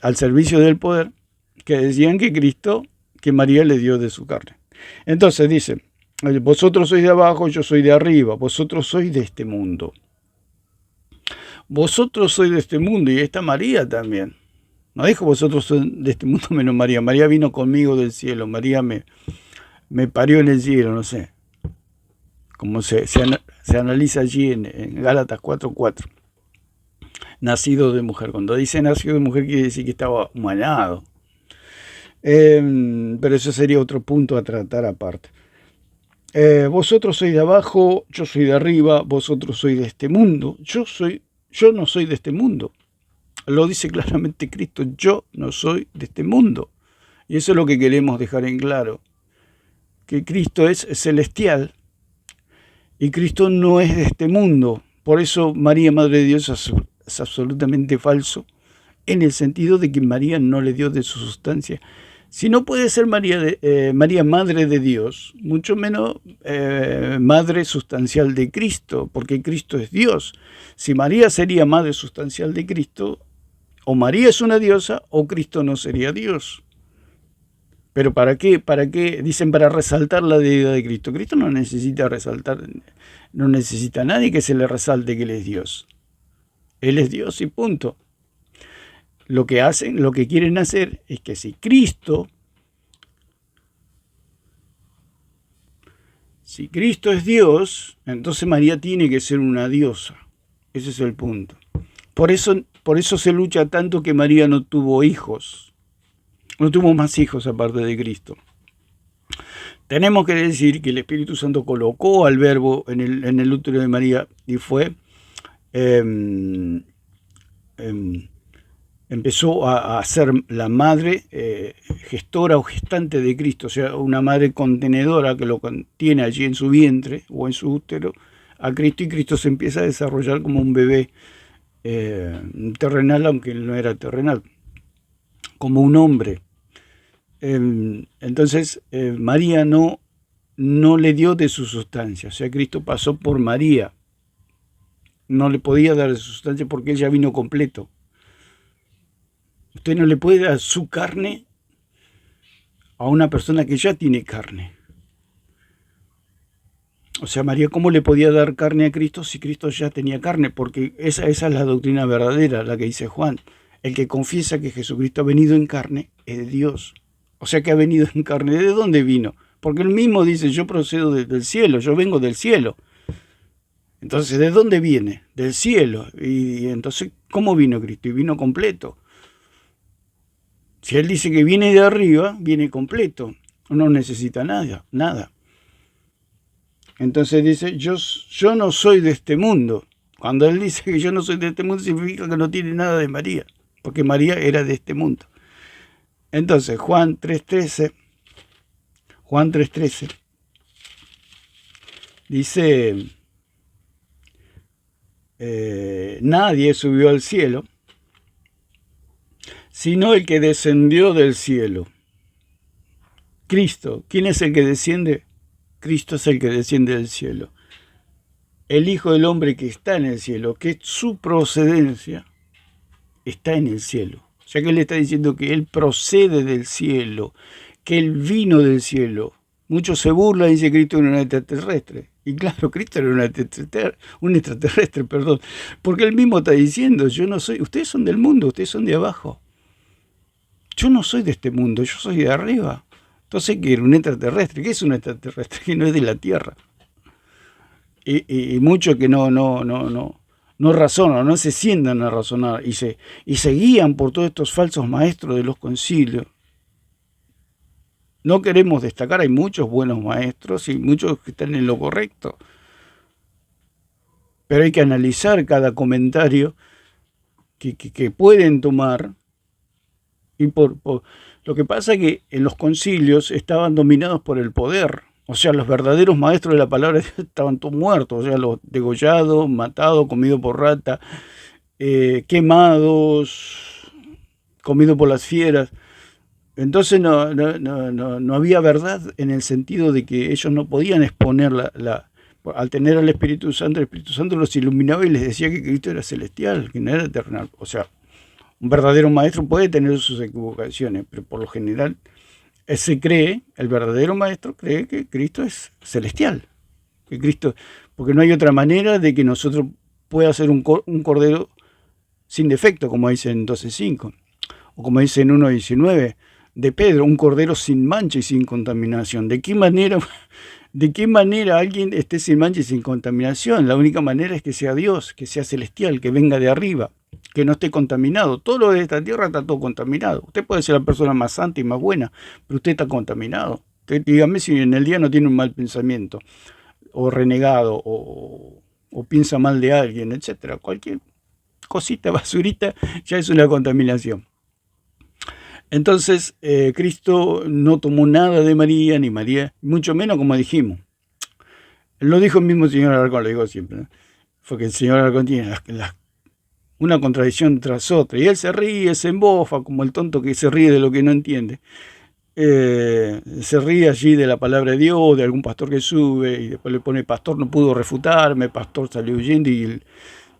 al servicio del poder, que decían que María le dio de su carne. Entonces dice, vosotros sois de abajo, yo soy de arriba, vosotros sois de este mundo. Vosotros sois de este mundo, y está María también. No dijo vosotros sois de este mundo menos María. María vino conmigo del cielo, María me parió en el cielo, no sé. Como se analiza allí en Gálatas 4:4. Nacido de mujer. Cuando dice nacido de mujer quiere decir que estaba humanado. Pero eso sería otro punto a tratar aparte. Vosotros sois de abajo, yo soy de arriba, vosotros sois de este mundo. Yo no soy de este mundo. Lo dice claramente Cristo, yo no soy de este mundo. Y eso es lo que queremos dejar en claro. Que Cristo es celestial y Cristo no es de este mundo. Por eso María, Madre de Dios, es absolutamente falso, en el sentido de que María no le dio de su sustancia. Si no puede ser María, María madre de Dios, mucho menos madre sustancial de Cristo, porque Cristo es Dios. Si María sería madre sustancial de Cristo, o María es una diosa o Cristo no sería Dios. ¿Pero para qué? ¿Para qué? Dicen para resaltar la deidad de Cristo. Cristo no necesita resaltar, no necesita a nadie que se le resalte que Él es Dios. Él es Dios y punto. Lo que hacen, lo que quieren hacer es que si Cristo es Dios, entonces María tiene que ser una diosa. Ese es el punto. Por eso se lucha tanto que María no tuvo hijos. No tuvo más hijos aparte de Cristo. Tenemos que decir que el Espíritu Santo colocó al Verbo en el útero de María y fue... empezó a ser la madre gestora o gestante de Cristo, o sea, una madre contenedora que lo contiene allí en su vientre o en su útero a Cristo, y Cristo se empieza a desarrollar como un bebé terrenal, aunque él no era terrenal, como un hombre. Entonces María no le dio de su sustancia, o sea, Cristo pasó por María, no le podía dar de su sustancia porque él ya vino completo. Usted no le puede dar su carne a una persona que ya tiene carne. O sea, María, ¿cómo le podía dar carne a Cristo si Cristo ya tenía carne? Porque esa es la doctrina verdadera, la que dice Juan. El que confiesa que Jesucristo ha venido en carne es de Dios. O sea, que ha venido en carne. ¿De dónde vino? Porque él mismo dice, yo procedo del cielo, yo vengo del cielo. Entonces, ¿de dónde viene? Del cielo. Y entonces, ¿cómo vino Cristo? Y vino completo. Si él dice que viene de arriba, viene completo, no necesita nada. Entonces dice, yo no soy de este mundo. Cuando él dice que yo no soy de este mundo, significa que no tiene nada de María, porque María era de este mundo. Entonces, Juan 3:13, dice, nadie subió al cielo, sino el que descendió del cielo. Cristo. ¿Quién es el que desciende? Cristo es el que desciende del cielo. El Hijo del Hombre que está en el cielo, que su procedencia está en el cielo. O sea que él está diciendo que él procede del cielo, que él vino del cielo. Muchos se burlan y dicen que Cristo era un extraterrestre. Y claro, Cristo era un extraterrestre, porque él mismo está diciendo, yo no soy, ustedes son del mundo, ustedes son de abajo. Yo no soy de este mundo, yo soy de arriba. Entonces, ¿qué era un extraterrestre? ¿Qué es un extraterrestre? Que no es de la Tierra. Y muchos que no razonan, no se sientan a razonar y se guían por todos estos falsos maestros de los concilios. No queremos destacar, hay muchos buenos maestros y muchos que están en lo correcto. Pero hay que analizar cada comentario que pueden tomar. Y lo que pasa es que en los concilios estaban dominados por el poder. O sea, los verdaderos maestros de la palabra estaban todos muertos. O sea, los degollados, matados, comidos por rata, quemados, comidos por las fieras. Entonces no había verdad en el sentido de que ellos no podían exponer al tener al Espíritu Santo, el Espíritu Santo los iluminaba y les decía que Cristo era celestial, que no era terrenal. O sea, un verdadero maestro puede tener sus equivocaciones, pero por lo general el verdadero maestro cree que Cristo es celestial. Que Cristo, porque no hay otra manera de que nosotros pueda ser un cordero sin defecto, como dice en 12:5, o como dice en 1:19 de Pedro, un cordero sin mancha y sin contaminación. ¿De qué manera alguien esté sin mancha y sin contaminación? La única manera es que sea Dios, que sea celestial, que venga de arriba, que no esté contaminado. Todo lo de esta tierra está todo contaminado. Usted puede ser la persona más santa y más buena, pero usted está contaminado. Usted, dígame si en el día no tiene un mal pensamiento, o renegado, o piensa mal de alguien, etcétera. Cualquier cosita, basurita, ya es una contaminación. Entonces, Cristo no tomó nada de María, ni María, mucho menos como dijimos. Lo dijo el mismo señor Alarcón, lo digo siempre, ¿no? Fue que el señor Alarcón tiene una contradicción tras otra. Y él se ríe, se embofa, como el tonto que se ríe de lo que no entiende. Se ríe allí de la palabra de Dios, de algún pastor que sube, y después le pone: pastor no pudo refutarme, pastor salió huyendo, y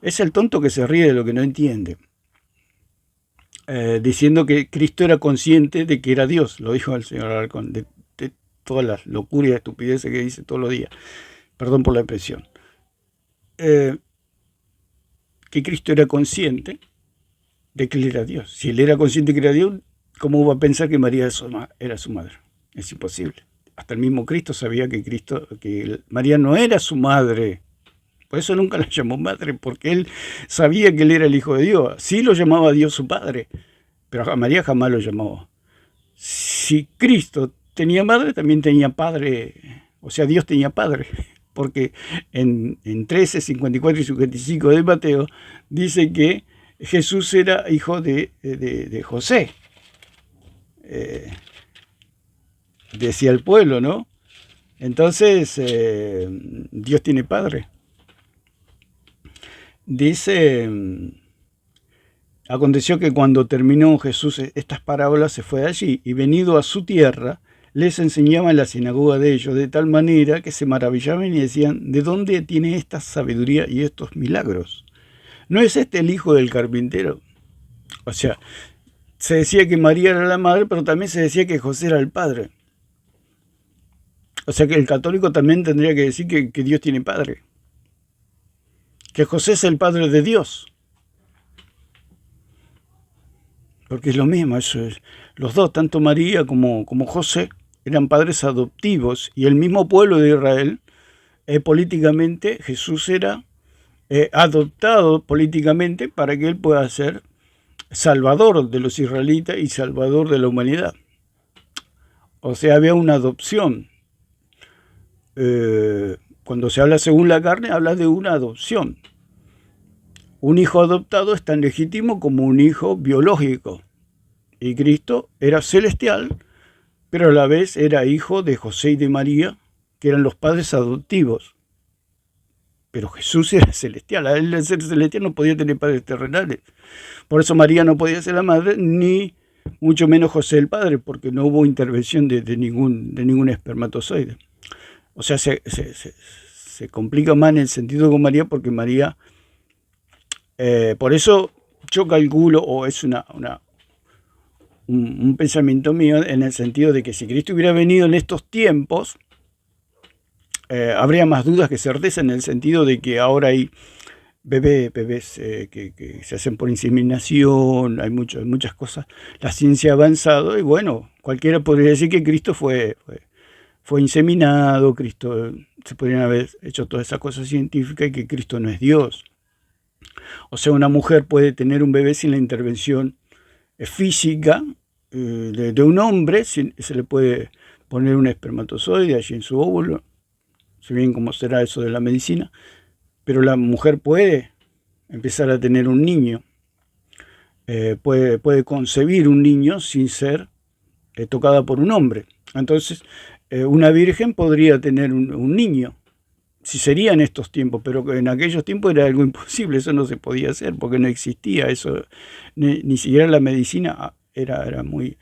es el tonto que se ríe de lo que no entiende. Diciendo que Cristo era consciente de que era Dios, lo dijo el señor Alarcón, de todas las locuras y estupideces que dice todos los días. Perdón por la expresión. Que Cristo era consciente de que él era Dios. Si él era consciente de que era Dios, ¿cómo va a pensar que María era su madre? Es imposible. Hasta el mismo Cristo sabía que María no era su madre. Por eso nunca la llamó madre, porque él sabía que él era el Hijo de Dios. Sí lo llamaba Dios su Padre, pero a María jamás lo llamó. Si Cristo tenía madre, también tenía padre. O sea, Dios tenía padre. Porque en 13, 54 y 55 de Mateo dice que Jesús era hijo de José. Decía el pueblo, ¿no? Entonces, Dios tiene padre. Dice: aconteció que cuando terminó Jesús estas parábolas, se fue de allí, y venido a su tierra, les enseñaba en la sinagoga de ellos, de tal manera que se maravillaban y decían: ¿de dónde tiene esta sabiduría y estos milagros? ¿No es este el hijo del carpintero? O sea, se decía que María era la madre, pero también se decía que José era el padre. O sea que el católico también tendría que decir que Dios tiene padre, que José es el padre de Dios. Porque es lo mismo, eso es. Los dos, tanto María como José, eran padres adoptivos, y el mismo pueblo de Israel, políticamente, Jesús era adoptado políticamente para que él pueda ser salvador de los israelitas y salvador de la humanidad. O sea, había una adopción. Cuando se habla según la carne, habla de una adopción. Un hijo adoptado es tan legítimo como un hijo biológico. Y Cristo era celestial, pero a la vez era hijo de José y de María, que eran los padres adoptivos. Pero Jesús era celestial. A él, al ser celestial, no podía tener padres terrenales. Por eso María no podía ser la madre, ni mucho menos José el padre, porque no hubo intervención de ningún espermatozoide. O sea, se complica más en el sentido con María, porque María... por eso yo calculo, o es un pensamiento mío, en el sentido de que si Cristo hubiera venido en estos tiempos, habría más dudas que certeza, en el sentido de que ahora hay bebés que se hacen por inseminación, hay muchas cosas, la ciencia ha avanzado, y bueno, cualquiera podría decir que Cristo fue inseminado, Cristo, se podrían haber hecho todas esas cosas científicas, y que Cristo no es Dios. O sea, una mujer puede tener un bebé sin la intervención física de un hombre, se le puede poner un espermatozoide allí en su óvulo, si bien como será eso de la medicina, pero la mujer puede empezar a tener un niño, puede concebir un niño sin ser tocada por un hombre. Entonces, una virgen podría tener un niño, si sería en estos tiempos, pero en aquellos tiempos era algo imposible, eso no se podía hacer, porque no existía eso, ni siquiera la medicina era muy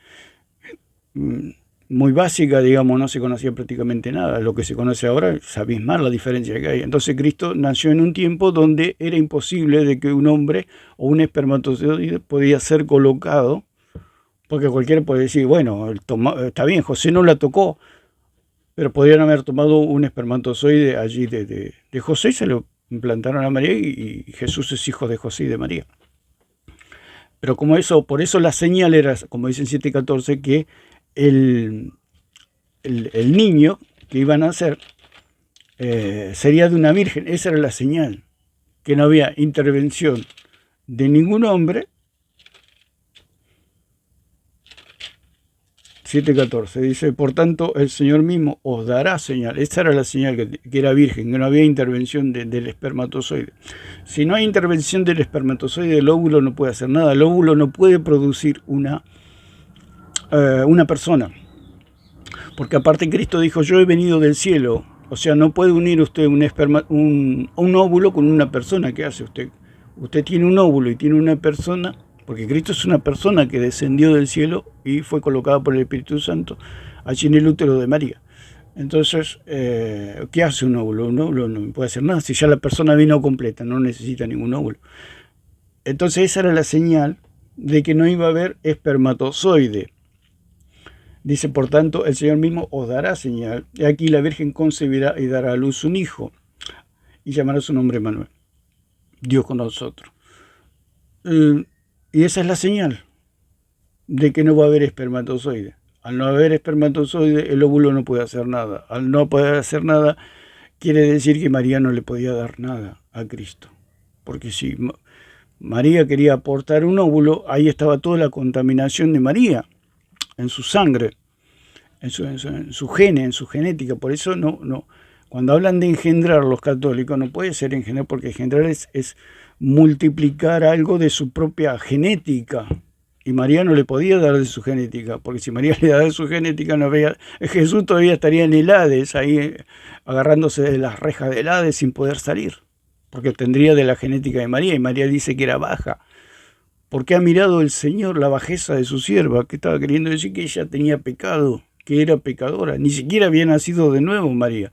básica, digamos, no se conocía prácticamente nada. Lo que se conoce ahora es abismal la diferencia que hay. Entonces Cristo nació en un tiempo donde era imposible de que un hombre o un espermatozoide podía ser colocado, porque cualquiera puede decir, bueno, está bien, José no la tocó, pero podrían haber tomado un espermatozoide allí de José y se lo implantaron a María, y Jesús es hijo de José y de María. Pero por eso la señal era, como dicen 7:14, que el niño que iban a nacer sería de una virgen. Esa era la señal, que no había intervención de ningún hombre. 7:14 dice: por tanto el Señor mismo os dará señal. Esa era la señal, que era virgen, que no había intervención del espermatozoide. Si no hay intervención del espermatozoide, el óvulo no puede hacer nada. El óvulo no puede producir una persona, porque aparte Cristo dijo: yo he venido del cielo. O sea, no puede unir usted un óvulo con una persona. ¿Qué hace usted? Usted tiene un óvulo y tiene una persona, porque Cristo es una persona que descendió del cielo y fue colocada por el Espíritu Santo allí en el útero de María. Entonces, ¿qué hace un óvulo? Un óvulo no puede hacer nada, si ya la persona vino completa, no necesita ningún óvulo. Entonces esa era la señal de que no iba a haber espermatozoide. Dice, por tanto, el Señor mismo os dará señal, y aquí la Virgen concebirá y dará a luz un hijo, y llamará su nombre Manuel, Dios con nosotros. Y esa es la señal de que no va a haber espermatozoide. Al no haber espermatozoide, el óvulo no puede hacer nada. Al no poder hacer nada, quiere decir que María no le podía dar nada a Cristo. Porque si María quería aportar un óvulo, ahí estaba toda la contaminación de María, en su sangre, en su gene, en su genética. Por eso no. Cuando hablan de engendrar los católicos, no puede ser engendrar, porque engendrar es multiplicar algo de su propia genética. Y María no le podía dar de su genética, porque si María le daba de su genética, no habría, Jesús todavía estaría en el Hades, ahí agarrándose de las rejas del Hades sin poder salir, porque tendría de la genética de María, y María dice que era baja. Porque ha mirado el Señor la bajeza de su sierva, que estaba queriendo decir que ella tenía pecado, que era pecadora. Ni siquiera había nacido de nuevo María,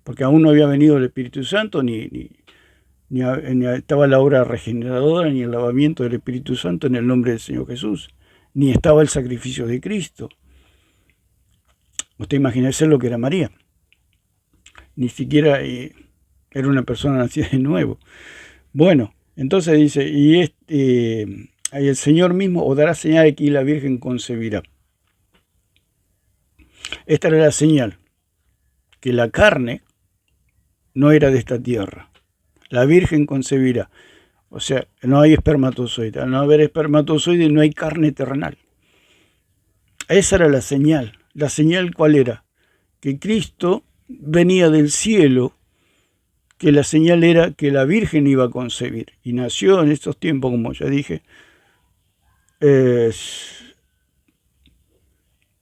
porque aún no había venido el Espíritu Santo, ni estaba la obra regeneradora, ni el lavamiento del Espíritu Santo en el nombre del Señor Jesús, ni estaba el sacrificio de Cristo. Usted imagínese lo que era María. Ni siquiera era una persona nacida de nuevo. Bueno, entonces dice, y el Señor mismo os dará señal de que la Virgen concebirá. Esta era la señal, que la carne no era de esta tierra. La Virgen concebirá. O sea, no hay espermatozoide. Al no haber espermatozoide no hay carne terrenal. Esa era la señal. ¿La señal cuál era? Que Cristo venía del cielo, que la señal era que la Virgen iba a concebir. Y nació en estos tiempos, como ya dije,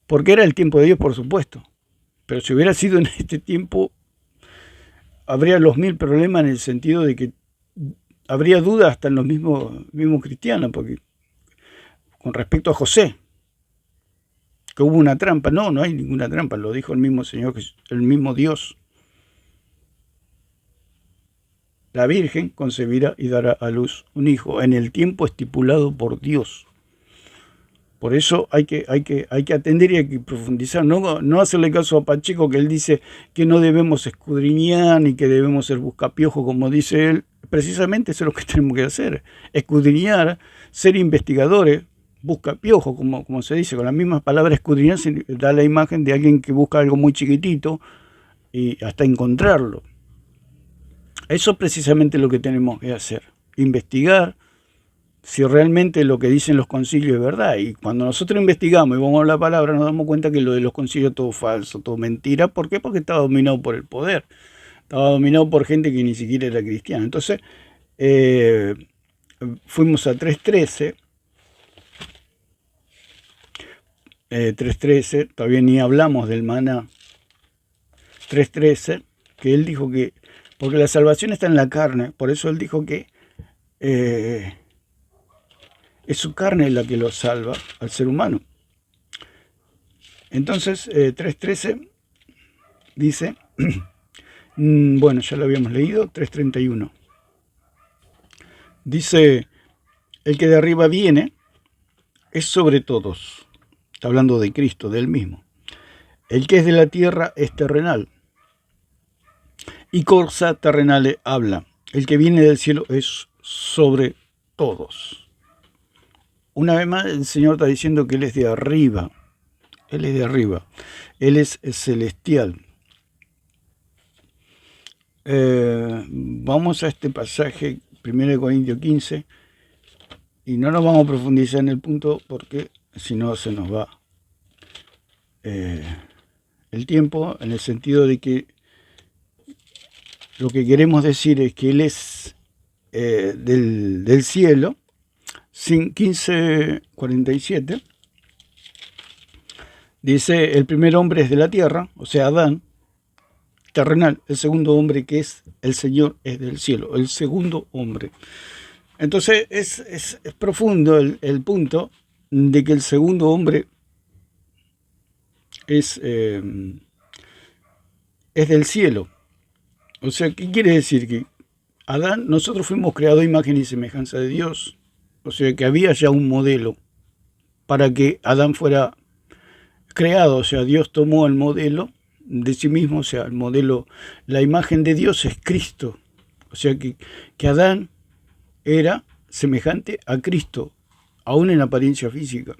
porque era el tiempo de Dios, por supuesto. Pero si hubiera sido en este tiempo, habría los mil problemas, en el sentido de que habría dudas hasta en los mismos cristianos, porque con respecto a José, que hubo una trampa. No hay ninguna trampa, lo dijo el mismo Señor, el mismo Dios. La Virgen concebirá y dará a luz un hijo en el tiempo estipulado por Dios. Por eso hay que atender y hay que profundizar, no hacerle caso a Pacheco, que él dice que no debemos escudriñar ni que debemos ser buscapiojos, como dice él. Precisamente eso es lo que tenemos que hacer, escudriñar, ser investigadores, buscapiojos, como se dice, con las mismas palabras. Escudriñar da la imagen de alguien que busca algo muy chiquitito y hasta encontrarlo. Eso es precisamente lo que tenemos que hacer, investigar si realmente lo que dicen los concilios es verdad. Y cuando nosotros investigamos y vamos a la palabra, nos damos cuenta que lo de los concilios es todo falso, todo mentira. ¿Por qué? Porque estaba dominado por el poder, estaba dominado por gente que ni siquiera era cristiana. Entonces, fuimos a 3.13, 3.13, todavía ni hablamos del maná. 3.13, que él dijo que, porque la salvación está en la carne, por eso él dijo que es su carne la que lo salva al ser humano. Entonces, 3.13 dice, bueno, ya lo habíamos leído, 3.31. Dice, el que de arriba viene es sobre todos. Está hablando de Cristo, de él mismo. El que es de la tierra es terrenal. Y cosa terrenales habla. El que viene del cielo es sobre todos. Una vez más, el Señor está diciendo que Él es de arriba. Él es de arriba. Él es celestial. Vamos a este pasaje, 1 Corintios 15, y no nos vamos a profundizar en el punto porque si no se nos va el tiempo, en el sentido de que lo que queremos decir es que Él es del cielo. 15:47 dice, el primer hombre es de la tierra, o sea, Adán, terrenal. El segundo hombre, que es el Señor, es del cielo. El segundo hombre. Entonces es profundo el punto de que el segundo hombre es, eh, es del cielo. O sea, ¿qué quiere decir? Que Adán, nosotros fuimos creados a imagen y semejanza de Dios. O sea, que había ya un modelo para que Adán fuera creado. O sea, Dios tomó el modelo de sí mismo, o sea, el modelo, la imagen de Dios es Cristo. O sea, que Adán era semejante a Cristo, aún en apariencia física.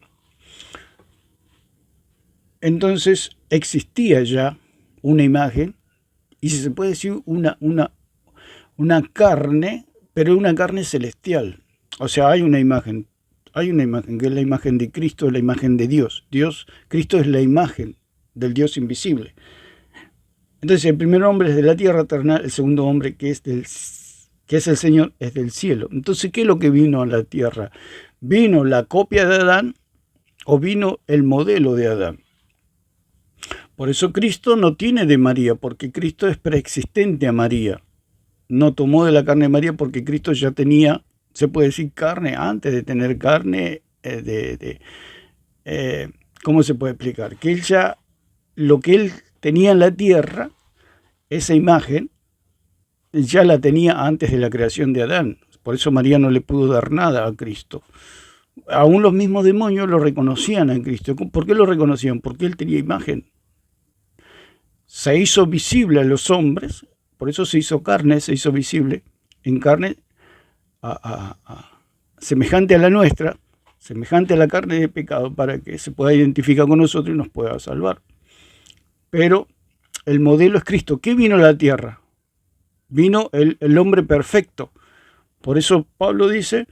Entonces existía ya una imagen, y si se puede decir una carne, pero una carne celestial. O sea, hay una imagen que es la imagen de Cristo, la imagen de Dios. Cristo es la imagen del Dios invisible. Entonces el primer hombre es de la tierra terrenal, el segundo hombre que es el Señor es del cielo. Entonces, ¿qué es lo que vino a la tierra? ¿Vino la copia de Adán o vino el modelo de Adán? Por eso Cristo no tiene de María, porque Cristo es preexistente a María. No tomó de la carne de María porque Cristo ya tenía, se puede decir, carne antes de tener carne. ¿Cómo se puede explicar? Que él ya, lo que él tenía en la tierra, esa imagen, ya la tenía antes de la creación de Adán. Por eso María no le pudo dar nada a Cristo. Aún los mismos demonios lo reconocían a Cristo. ¿Por qué lo reconocían? Porque él tenía imagen. Se hizo visible a los hombres, por eso se hizo carne, se hizo visible en carne semejante a la nuestra, semejante a la carne de pecado, para que se pueda identificar con nosotros y nos pueda salvar. Pero el modelo es Cristo. ¿Qué vino a la tierra? Vino el hombre perfecto. Por eso Pablo dice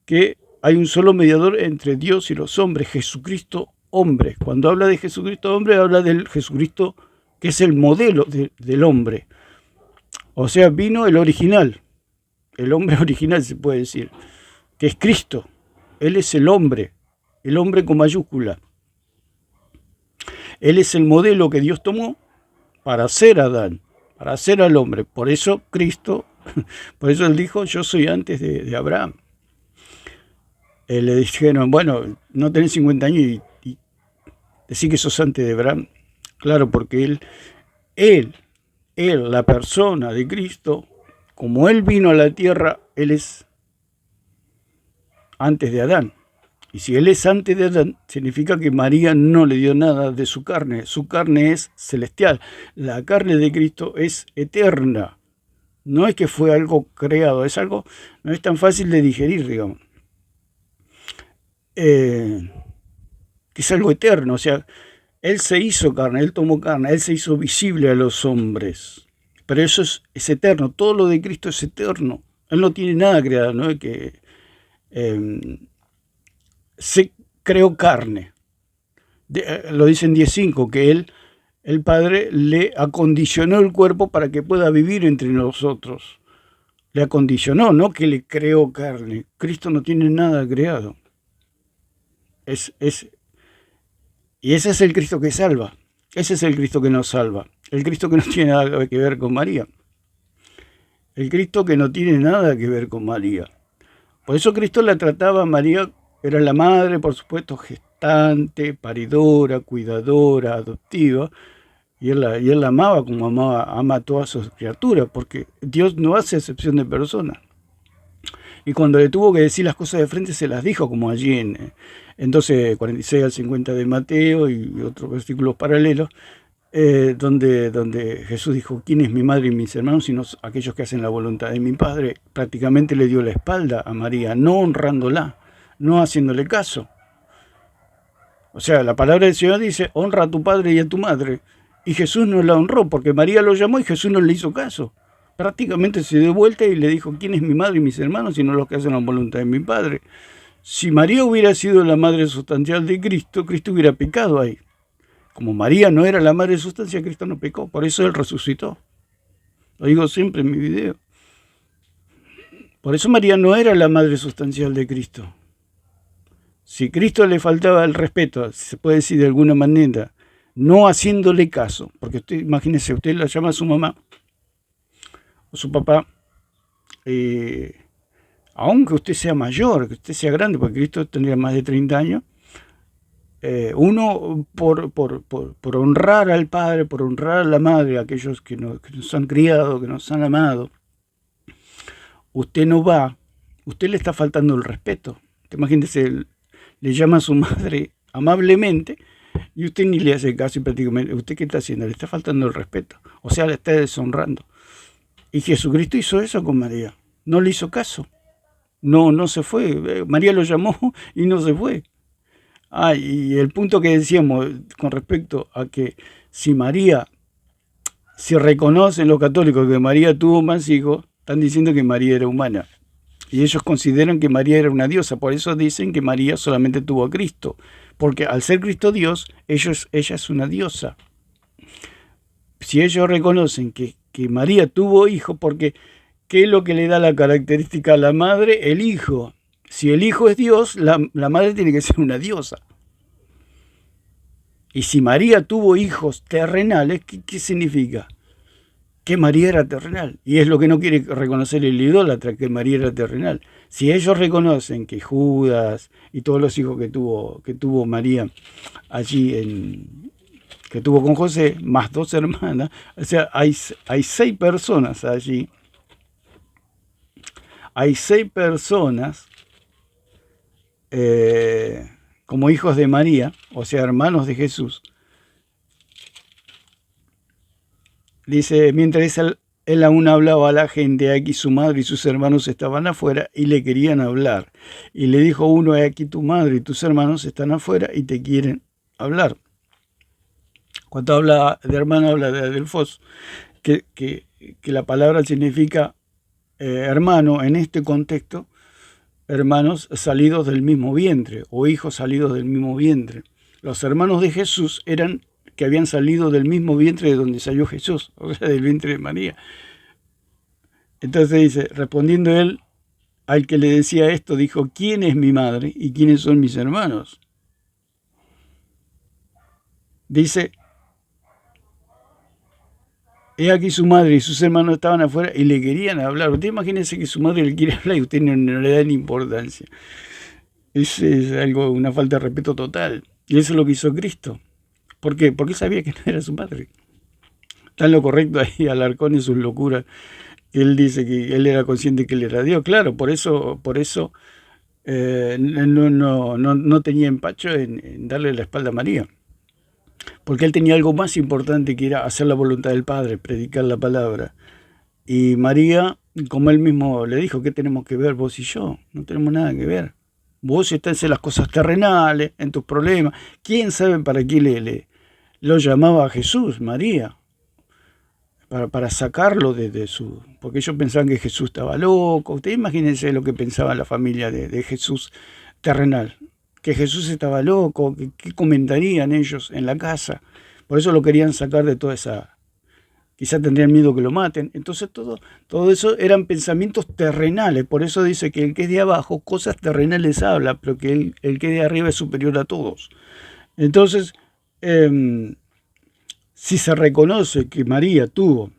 que hay un solo mediador entre Dios y los hombres, Jesucristo hombre. Cuando habla de Jesucristo hombre, habla del Jesucristo que es el modelo del hombre. O sea, vino el original, el hombre original se puede decir, que es Cristo. Él es el hombre con mayúscula. Él es el modelo que Dios tomó para ser Adán, para ser al hombre. Por eso Cristo, por eso él dijo, yo soy antes de Abraham. Le dijeron, bueno, no tenés 50 años y decís que sos antes de Abraham. Claro, porque él, la persona de Cristo, como él vino a la tierra, él es antes de Adán. Y si él es antes de Adán, significa que María no le dio nada de su carne. Su carne es celestial. La carne de Cristo es eterna. No es que fue algo creado, es algo, no es tan fácil de digerir, digamos. Que es algo eterno, o sea, él se hizo carne, él tomó carne, él se hizo visible a los hombres. Pero eso es eterno, todo lo de Cristo es eterno. Él no tiene nada creado, no es que se creó carne. Lo dice en 10.5, que el Padre le acondicionó el cuerpo para que pueda vivir entre nosotros. Le acondicionó, no que le creó carne. Cristo no tiene nada creado. Y ese es el Cristo que salva. Ese es el Cristo que nos salva. El Cristo que no tiene nada que ver con María. El Cristo que no tiene nada que ver con María. Por eso Cristo la trataba a María, era la madre, por supuesto, gestante, paridora, cuidadora, adoptiva. Y él la amaba como ama a todas sus criaturas, porque Dios no hace excepción de personas. Y cuando le tuvo que decir las cosas de frente, se las dijo, como allí en 12:46 al 50 de Mateo y otros versículos paralelos, donde Jesús dijo, ¿quién es mi madre y mis hermanos? Sino aquellos que hacen la voluntad de mi Padre. Prácticamente le dio la espalda a María, no honrándola, no haciéndole caso. O sea, la palabra del Señor dice, honra a tu padre y a tu madre. Y Jesús no la honró, porque María lo llamó y Jesús no le hizo caso. Prácticamente se dio vuelta y le dijo, ¿quién es mi madre y mis hermanos? Sino los que hacen la voluntad de mi Padre. Si María hubiera sido la madre sustancial de Cristo, Cristo hubiera pecado ahí. Como María no era la madre sustancial, Cristo no pecó. Por eso Él resucitó. Lo digo siempre en mi video. Por eso María no era la madre sustancial de Cristo. Si Cristo le faltaba el respeto, se puede decir de alguna manera, no haciéndole caso, porque imagínese, usted la llama a su mamá o su papá aunque usted sea mayor, que usted sea grande, porque Cristo tendría más de 30 años, uno por honrar al Padre, por honrar a la Madre, a aquellos que nos han criado, que nos han amado, usted no va, usted le está faltando el respeto. Imagínese, le llama a su madre amablemente y usted ni le hace caso y prácticamente, ¿usted qué está haciendo? Le está faltando el respeto, o sea, le está deshonrando. Y Jesucristo hizo eso con María, no le hizo caso, no se fue, María lo llamó y no se fue. Y el punto que decíamos con respecto a que si reconocen los católicos que María tuvo más hijos, están diciendo que María era humana. Y ellos consideran que María era una diosa, por eso dicen que María solamente tuvo a Cristo, porque al ser Cristo Dios, ella es una diosa. Si ellos reconocen que María tuvo hijo, porque ¿qué es lo que le da la característica a la madre? El hijo. Si el hijo es Dios, la madre tiene que ser una diosa. Y si María tuvo hijos terrenales, ¿qué significa? Que María era terrenal. Y es lo que no quiere reconocer el idólatra, que María era terrenal. Si ellos reconocen que Judas y todos los hijos que tuvo María allí, que tuvo con José, más 2 hermanas, o sea, hay 6 personas allí. Hay 6 personas como hijos de María, o sea, hermanos de Jesús. Dice, mientras él aún hablaba a la gente, aquí su madre y sus hermanos estaban afuera y le querían hablar. Y le dijo uno, aquí tu madre y tus hermanos están afuera y te quieren hablar. Cuando habla de hermano, habla de Adelfos, que la palabra significa hermano en este contexto, hermanos salidos del mismo vientre o hijos salidos del mismo vientre. Los hermanos de Jesús eran que habían salido del mismo vientre de donde salió Jesús, o sea, del vientre de María. Entonces dice, respondiendo él al que le decía esto, dijo, ¿quién es mi madre y quiénes son mis hermanos? Dice, he aquí su madre y sus hermanos estaban afuera y le querían hablar. Usted imagínese que su madre le quiere hablar y usted no le da ni importancia. Es algo, una falta de respeto total. Y eso es lo que hizo Cristo. ¿Por qué? Porque sabía que no era su madre. Está en lo correcto ahí Alarcón en sus locuras. Él dice que él era consciente que él era Dios. Claro, por eso no tenía empacho en darle la espalda a María. Porque él tenía algo más importante que era hacer la voluntad del Padre, predicar la palabra. Y María, como él mismo le dijo, ¿qué tenemos que ver vos y yo? No tenemos nada que ver. Vos estás en las cosas terrenales, en tus problemas. ¿Quién sabe para qué lo llamaba a Jesús, María? Para sacarlo de su... Porque ellos pensaban que Jesús estaba loco. Ustedes imagínense lo que pensaba la familia de Jesús terrenal. Que Jesús estaba loco, ¿qué comentarían ellos en la casa? Por eso lo querían sacar de toda esa... Quizá tendrían miedo que lo maten. Entonces todo eso eran pensamientos terrenales. Por eso dice que el que es de abajo, cosas terrenales habla, pero que el que es de arriba es superior a todos. Entonces, si se reconoce que María tuvo,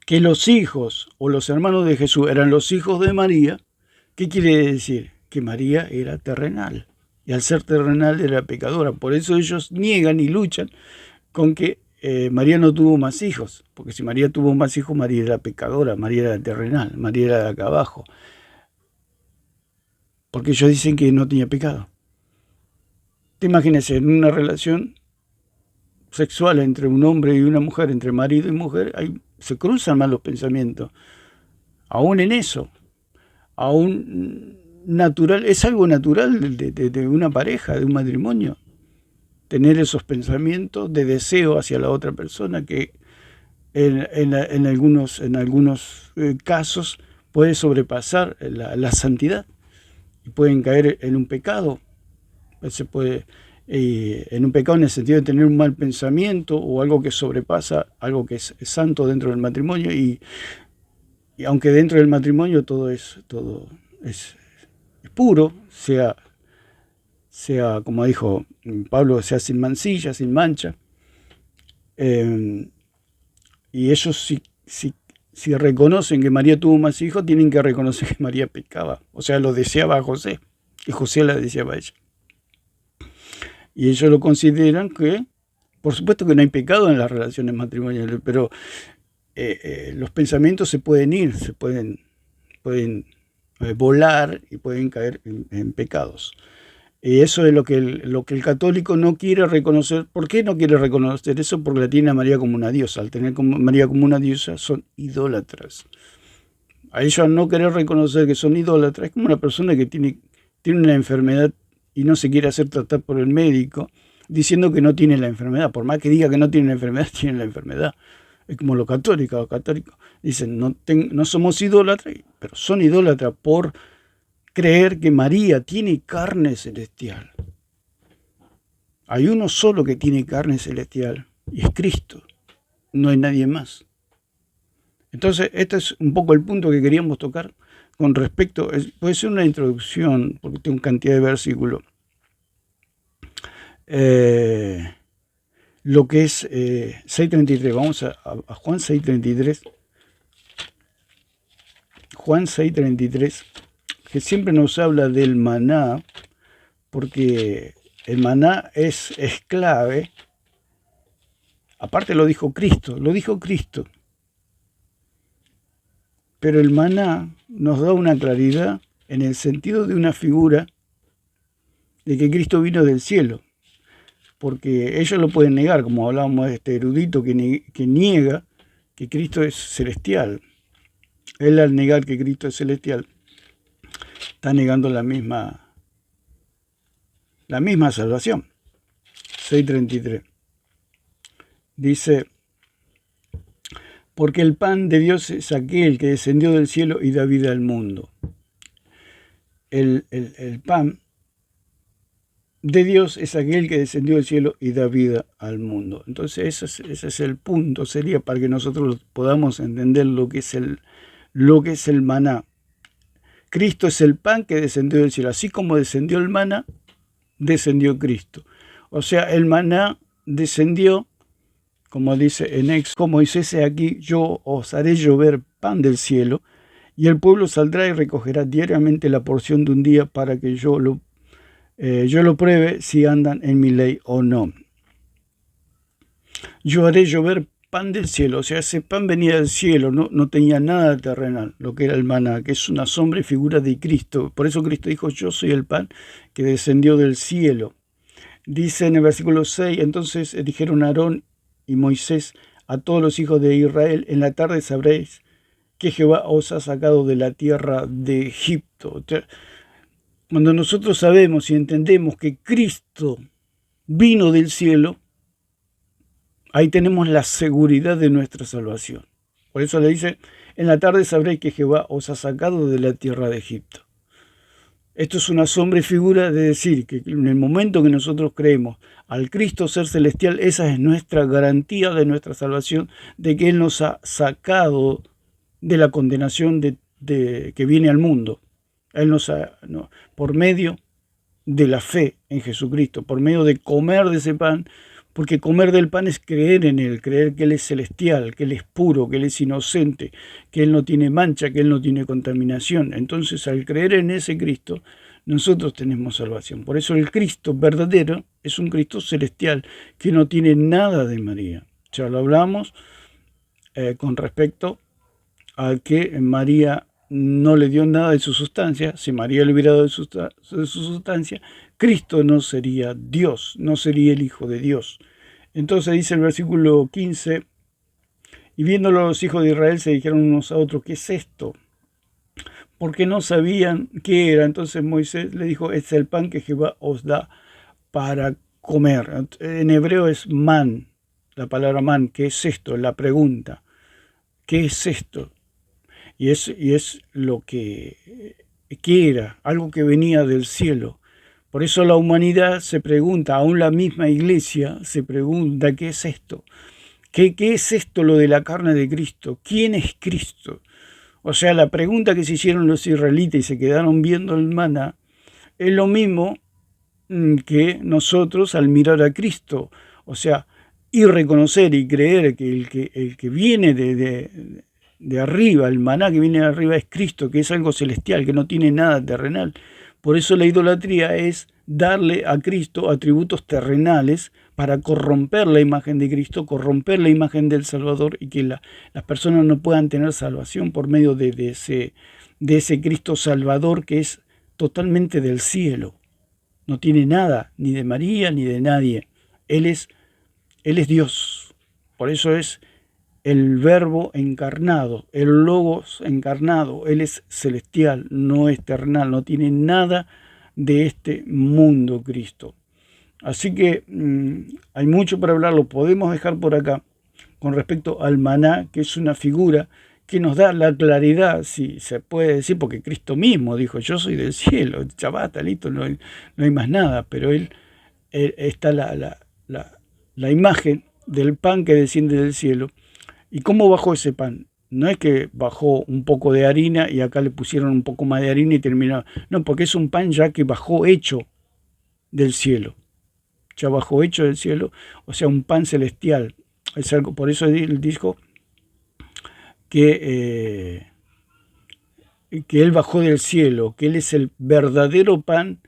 que los hijos o los hermanos de Jesús eran los hijos de María, ¿qué quiere decir? Que María era terrenal. Y al ser terrenal era pecadora. Por eso ellos niegan y luchan con que María no tuvo más hijos. Porque si María tuvo más hijos, María era pecadora, María era terrenal, María era de acá abajo. Porque ellos dicen que no tenía pecado. Te imaginas en una relación sexual entre un hombre y una mujer, entre marido y mujer, ahí se cruzan más los pensamientos. Aún en eso, aún natural, es algo natural de una pareja, de un matrimonio, tener esos pensamientos de deseo hacia la otra persona que en algunos casos puede sobrepasar la santidad y pueden caer en un pecado. Se puede en un pecado en el sentido de tener un mal pensamiento o algo que sobrepasa algo que es santo dentro del matrimonio y aunque dentro del matrimonio todo es puro, sea como dijo Pablo, sea sin mancilla, sin mancha, y ellos si si reconocen que María tuvo más hijos, tienen que reconocer que María pecaba. O sea, lo deseaba a José, y José la deseaba a ella. Y ellos lo consideran que, por supuesto que no hay pecado en las relaciones matrimoniales, pero los pensamientos se pueden ir, pueden volar y pueden caer en pecados. Y eso es lo que el católico no quiere reconocer. ¿Por qué no quiere reconocer eso? Porque la tiene a María como una diosa. Al tener a María como una diosa, son idólatras. A ellos al no querer reconocer que son idólatras, es como una persona que tiene una enfermedad y no se quiere hacer tratar por el médico, diciendo que no tiene la enfermedad. Por más que diga que no tiene la enfermedad, tiene la enfermedad. Es como los católicos dicen, no somos idólatras, pero son idólatras por creer que María tiene carne celestial. Hay uno solo que tiene carne celestial, y es Cristo. No hay nadie más. Entonces, este es un poco el punto que queríamos tocar con respecto, puede ser una introducción, porque tengo cantidad de versículos. Lo que es 6.33, vamos a Juan 6.33. Juan 6.33, que siempre nos habla del maná, porque el maná es clave. Aparte lo dijo Cristo, pero el maná nos da una claridad en el sentido de una figura de que Cristo vino del cielo, porque ellos lo pueden negar, como hablábamos de este erudito que niega que Cristo es celestial. Él, al negar que Cristo es celestial, está negando la misma salvación. 6.33 dice: porque el pan de Dios es aquel que descendió del cielo y da vida al mundo. El pan de Dios es aquel que descendió del cielo y da vida al mundo. Entonces ese es el punto, sería para que nosotros podamos entender lo que es el maná. Cristo es el pan que descendió del cielo. Así como descendió el maná, descendió Cristo. O sea, el maná descendió, como dice en Éxodo, como Moisés, aquí yo os haré llover pan del cielo, y el pueblo saldrá y recogerá diariamente la porción de un día para que yo lo pruebe si andan en mi ley o no. Yo haré llover pan del cielo, o sea, ese pan venía del cielo, no tenía nada terrenal, lo que era el maná, que es una sombra y figura de Cristo. Por eso Cristo dijo: yo soy el pan que descendió del cielo. Dice en el versículo 6, entonces dijeron Aarón y Moisés a todos los hijos de Israel: en la tarde sabréis que Jehová os ha sacado de la tierra de Egipto. Cuando nosotros sabemos y entendemos que Cristo vino del cielo, ahí tenemos la seguridad de nuestra salvación. Por eso le dice: en la tarde sabréis que Jehová os ha sacado de la tierra de Egipto. Esto es una sombra y figura de decir que en el momento que nosotros creemos al Cristo ser celestial, esa es nuestra garantía de nuestra salvación, de que Él nos ha sacado de la condenación que viene al mundo. Él por medio de la fe en Jesucristo, por medio de comer de ese pan, porque comer del pan es creer en Él, creer que Él es celestial, que Él es puro, que Él es inocente, que Él no tiene mancha, que Él no tiene contaminación. Entonces, al creer en ese Cristo, nosotros tenemos salvación. Por eso el Cristo verdadero es un Cristo celestial, que no tiene nada de María. Ya lo hablamos con respecto a que María no le dio nada de su sustancia. Si María le hubiera dado de su sustancia, Cristo no sería Dios, no sería el Hijo de Dios. Entonces dice el versículo 15, y viéndolo los hijos de Israel se dijeron unos a otros: ¿qué es esto? Porque no sabían qué era. Entonces Moisés le dijo: es el pan que Jehová os da para comer. En hebreo es man, la palabra man. ¿Qué es esto? La pregunta. ¿Qué es esto? Y es lo que era, algo que venía del cielo. Por eso la humanidad se pregunta, aún la misma iglesia se pregunta: ¿qué es esto? ¿Qué es esto lo de la carne de Cristo? ¿Quién es Cristo? O sea, la pregunta que se hicieron los israelitas y se quedaron viendo el maná es lo mismo que nosotros al mirar a Cristo. O sea, y reconocer y creer que el que viene de arriba, el maná que viene de arriba es Cristo, que es algo celestial, que no tiene nada terrenal. Por eso la idolatría es darle a Cristo atributos terrenales para corromper la imagen de Cristo, corromper la imagen del Salvador y que las personas no puedan tener salvación por medio de ese Cristo Salvador que es totalmente del cielo. No tiene nada, ni de María, ni de nadie. Él es Dios. Por eso es el Verbo encarnado, el Logos encarnado. Él es celestial, no es terrenal, no tiene nada de este mundo Cristo. Así que hay mucho para hablar, lo podemos dejar por acá con respecto al maná, que es una figura que nos da la claridad, si se puede decir, porque Cristo mismo dijo, yo soy del cielo, ya basta, listo, no hay más nada, pero él está la imagen del pan que desciende del cielo. ¿Y cómo bajó ese pan? No es que bajó un poco de harina y acá le pusieron un poco más de harina y terminó. No, porque es un pan ya que bajó hecho del cielo. Ya bajó hecho del cielo, o sea, un pan celestial. Es algo, por eso él dijo que él bajó del cielo, que él es el verdadero pan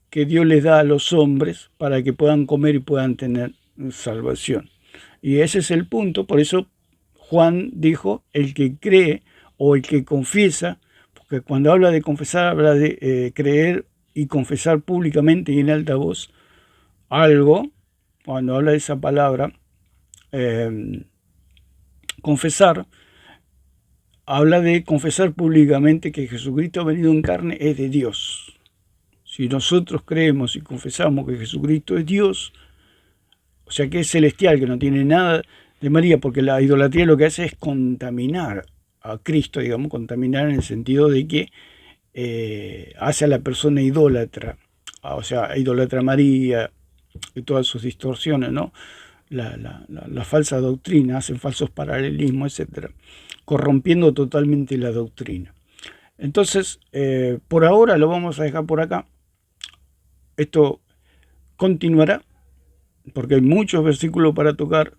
que Dios les da a los hombres para que puedan comer y puedan tener salvación. Y ese es el punto, por eso Juan dijo, el que cree o el que confiesa, porque cuando habla de confesar, habla de creer y confesar públicamente y en alta voz algo, cuando habla de esa palabra, confesar, habla de confesar públicamente que Jesucristo ha venido en carne, es de Dios. Si nosotros creemos y confesamos que Jesucristo es Dios, o sea que es celestial, que no tiene nada de María, porque la idolatría lo que hace es contaminar a Cristo, digamos, contaminar en el sentido de que hace a la persona idólatra, o sea, idolatra a María y todas sus distorsiones, ¿no? La falsa doctrina, hacen falsos paralelismos, etcétera, corrompiendo totalmente la doctrina. Entonces, por ahora lo vamos a dejar por acá. Esto continuará, porque hay muchos versículos para tocar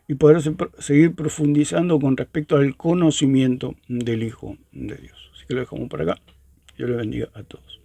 y poder seguir profundizando con respecto al conocimiento del Hijo de Dios. Así que lo dejamos por acá. Dios les bendiga a todos.